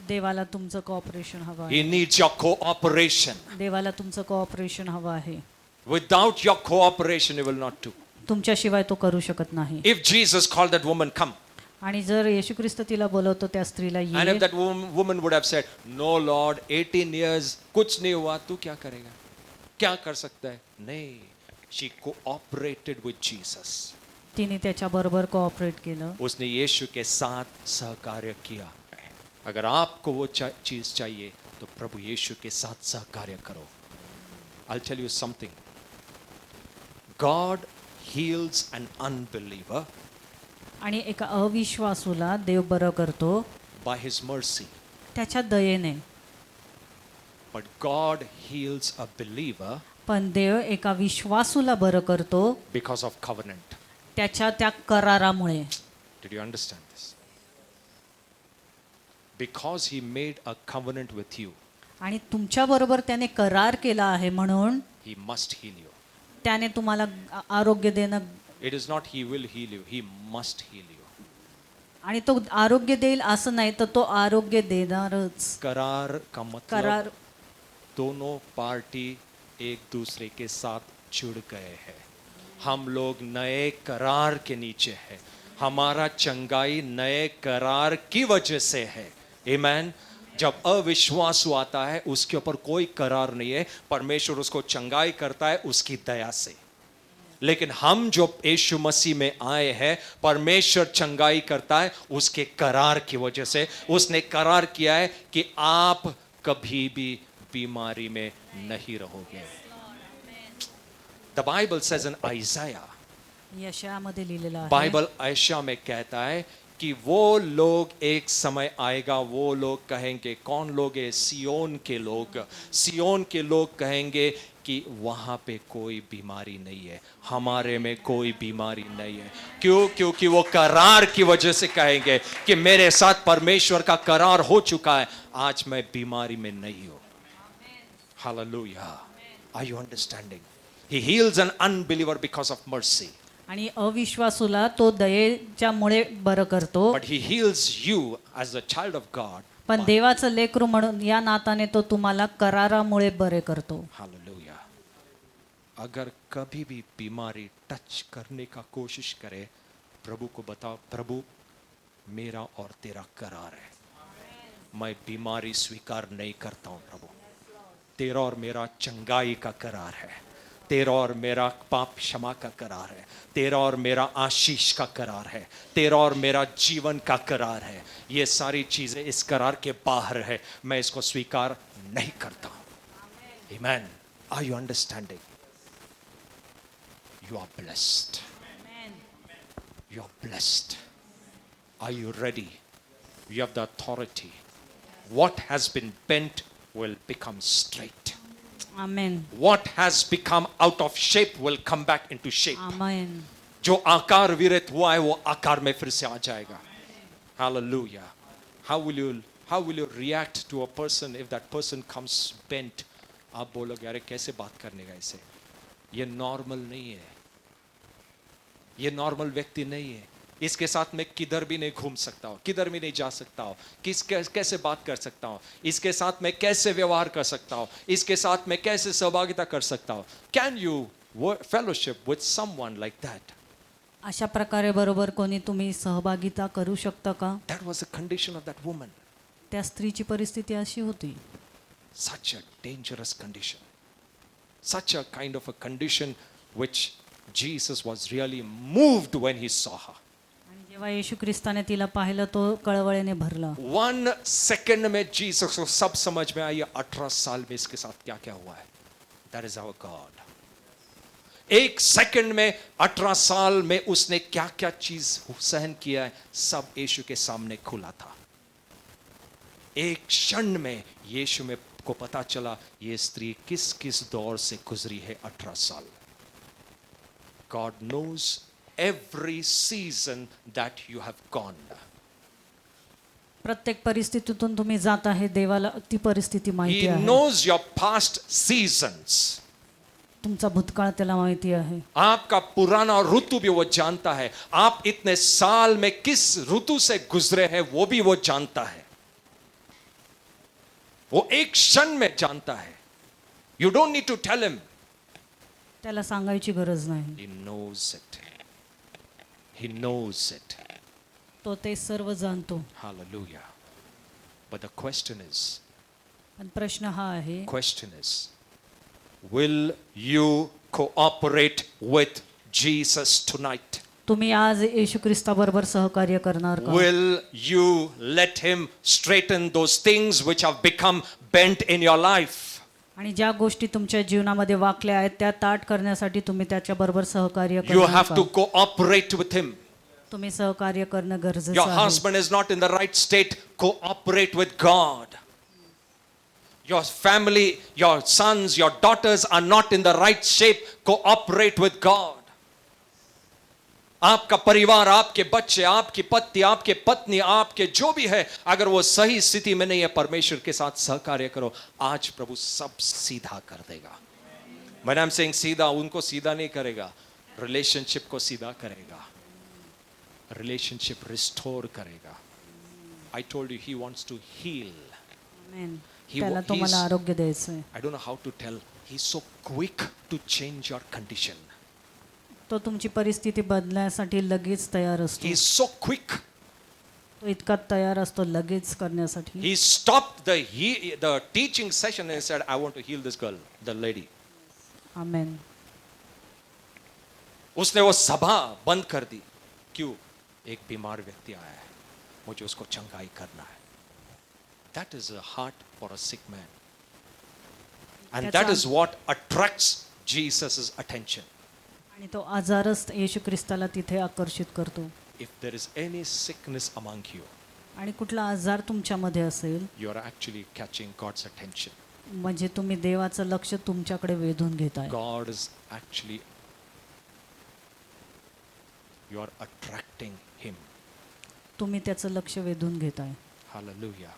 देवाला तुमचं cooperation हवं आहे. He needs your cooperation. देवाला तुमचं cooperation हवं आहे. Without your cooperation, He will not do. तुमच्याशिवाय तो करू शकत नाही. If Jesus called that woman, come. आणि जर येशू ख्रिस्त तिला बोलवतो त्या स्त्रीला And ये, if that woman would have said, no Lord, 18 years, कुछ नहीं हुआ, तू क्या करेगा? क्या कर सकता है? नहीं. She cooperated with Jesus. तिने त्याच्या बरोबर कोऑपरेट केलं. उसने यीशु के साथ सहकार्य किया. अगर आपको वो चीज चाहिए तो प्रभु यीशु के साथ सहकार्य करो. I'll tell you something. God heals an unbeliever आणि एका अविश्वासूला देव बरं करतो by His mercy. त्याच्या दयेने. But God heals a believer पण देव एका विश्वासूला बरं करतो because of covenant. त्याच्या त्या करारामुळे. Did you understand this? Because He made a covenant with you, आणि तुमच्या बरोबर त्याने करार केला आहे म्हणून He must heal you. त्याने तुम्हाला आरोग्य देणं. It is not He will heal you, He must heal you. आणि तो आरोग्य देईल असं नाही तर तो आरोग्य देणारच. करार का मतलब करार दोनों पार्टी एक दूसरे के साथ जुड़ गए हैं. हम लोग नए करार के नीचे हैं. हमारा चंगाई नए करार की वजह से है. आमेन. जब अविश्वास आता है उसके ऊपर कोई करार नहीं है. परमेश्वर उसको चंगाई करता है उसकी दया से. लेकिन हम जो यीशु मसीह में आए हैं, परमेश्वर चंगाई करता है उसके करार की वजह से. उसने करार किया है कि आप कभी भी बीमारी में नहीं रहोगे. The Bible says in Isaiah, यशामध्ये लिहिलेलं आहे. बाइबल आयशा में कहता है कि वो लोग एक समय आएगा, वो लोग कहेंगे, कौन लोग है? सियोन के लोग. सियोन के लोग कहेंगे कि वहाँ पे कोई बीमारी नहीं है, हमारे में कोई बीमारी नहीं है. क्यों? क्योंकि वो करार की वजह से कहेंगे कि मेरे साथ परमेश्वर का करार हो चुका है, आज मैं बीमारी में नहीं हूँ. Hallelujah. Are you understanding? He heals an unbeliever because of mercy. आणि अविश्वासूला तो दयेच्यामुळे बरं करतो. But He heals you as a child of God. पण देवाचं लेकरू म्हणून या नाताने तो तुम्हाला करारामुळे बरे करतो. Hallelujah. अगर कभी भी बीमारी टच करने का कोशिश करे, प्रभु को बताओ, प्रभु मेरा और तेरा करार है, मैं बीमारी स्वीकार नहीं करता हूँ. प्रभु तेरा और मेरा चंगाई का करार है, तेरा और मेरा पाप क्षमा का करार है, तेरा और मेरा आशीष का करार है, तेरा और मेरा जीवन का करार है. ये सारी चीजें इस करार के बाहर है, मैं इसको स्वीकार नहीं करता हूं. Amen. Are you understanding? You are blessed. You are blessed. Are you ready? You have the authority. What has been bent will become straight. Amen. What has become out of shape will come back into shape. आमेन. जो आकार विरहित हुआ है वो आकार में फिर से आ जाएगा. Hallelujah. How will you react to a person if that person comes bent? आप बोलोगे अरे कैसे बात करने का इसे, ये नॉर्मल नहीं है, ये नॉर्मल व्यक्ति नहीं है, इसके साथ मैं किधर भी नहीं घूम सकता हूँ, किधर भी नहीं जा सकता हूँ, कैसे बात कर सकता हूँ, इसके साथ मैं कैसे व्यवहार कर सकता हूँ, इसके साथ मैं कैसे सहभागिता कर सकता हूँ. Can you fellowship with someone like that? अशा प्रकारे बरोबर कोणी तुम्ही सहभागिता करू शकता का? That was the condition of that woman. त्या स्त्रीची परिस्थिती अशी होती. Such a dangerous condition. Such a kind of a condition which Jesus was really moved when he saw her. आणि जेव्हा येशू ख्रिस्ताने तिला पाहिलं तो कळवळेने भरला. 1 second में Jesus को सब समझ में आई 18 साल में इसके साथ क्या क्या हुआ है. That is our God. 1 second में 18 साल में उसने क्या क्या चीज सहन किया है सब यीशु के सामने खुला था. एक क्षण में यीशु में को पता चला ये स्त्री किस किस दौर से गुजरी है 18 साल. God knows every season that you have gone. प्रत्येक परिस्थितीतून तुम्ही जात आहे देवाला ती परिस्थिती माहिती He आहे. knows your past seasons. तुमचा भूतकाळ त्याला माहिती आहे. आपका पुराना ऋतु भी वो जानता है. आप इतने साल में किस ऋतु से गुजरे हैं वो भी वो जानता है. वो एक क्षण में जानता है. You don't need to tell him. त्याला सांगायची गरज नाही. He knows it. He knows it. तो ते सर्व जाणतो. Hallelujah. But the question is, पण प्रश्न हा आहे, will you cooperate with Jesus tonight? तुम्ही आज येशू ख्रिस्ताबरोबर सहकार्य करणार का? Will you let him straighten those things which have become bent in your life? आणि ज्या गोष्टी तुमच्या जीवनामध्ये वाकल्या आहेत त्या ताट करण्यासाठी तुम्ही त्याच्याबरोबर सहकार्य You करणार have to का? cooperate with him. तुम्ही सहकार्य करणं गरजेचं Your आहे. husband is not in the right state, cooperate with God. Your family, your sons, your daughters are not in the right shape, cooperate with God. आपका परिवार, आपके बच्चे, आपकी पत्नी, आपके पत्नी, आपके जो भी है, अगर वो सही स्थिति में नहीं है, परमेश्वर के साथ सहकार्य करो. आज प्रभु सब सीधा कर देगा. When I'm saying सीधा, उनको सीधा नहीं करेगा, रिलेशनशिप को सीधा करेगा, रिलेशनशिप रिस्टोर करेगा. I told you he wants to heal. Amen. He- त्याला तुम्हाला he's- आरोग्य द्यायचं आहे. I don't know how to tell. He's so quick to change your condition. तो तुमची परिस्थिती बदलण्यासाठी लगेच तयार असतो. He's so quick. तो इतका तयार असतो लगेच करण्यासाठी. He stopped the teaching session and said, I want to heal this girl, the lady. आमेन. उसने वो सभा बंद कर दी. क्यों? एक बीमार व्यक्ति आया है, मुझे उसको चंगाई करना है. That is a heart for a sick man. And that is what attracts Jesus' attention. आणि तो आजारच येशू ख्रिस्ताला तिथे आकर्षित करतो. If there is any sickness among you, आणि कुठला आजार तुमच्यामध्ये असेल you are actually catching God's attention. म्हणजे तुम्ही देवाचं लक्ष तुमच्याकडे वेधून घेताय. God is actually, you are attracting him. तुम्ही त्याचं लक्ष वेधून घेताय. Hallelujah.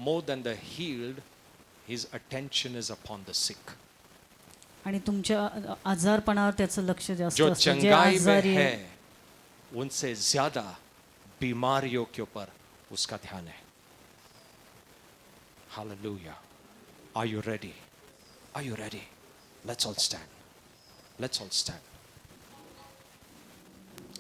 More than the healed, his attention is upon the sick. आणि तुमच्या आजारपणावर त्याचं लक्ष जास्त जो असतं. जे चंगाई में आजारी आहे है उनसे ज्यादा बीमारियों के ऊपर उसका ध्यान है. Hallelujah. Are you ready? Are you ready? Let's all stand. Let's all stand.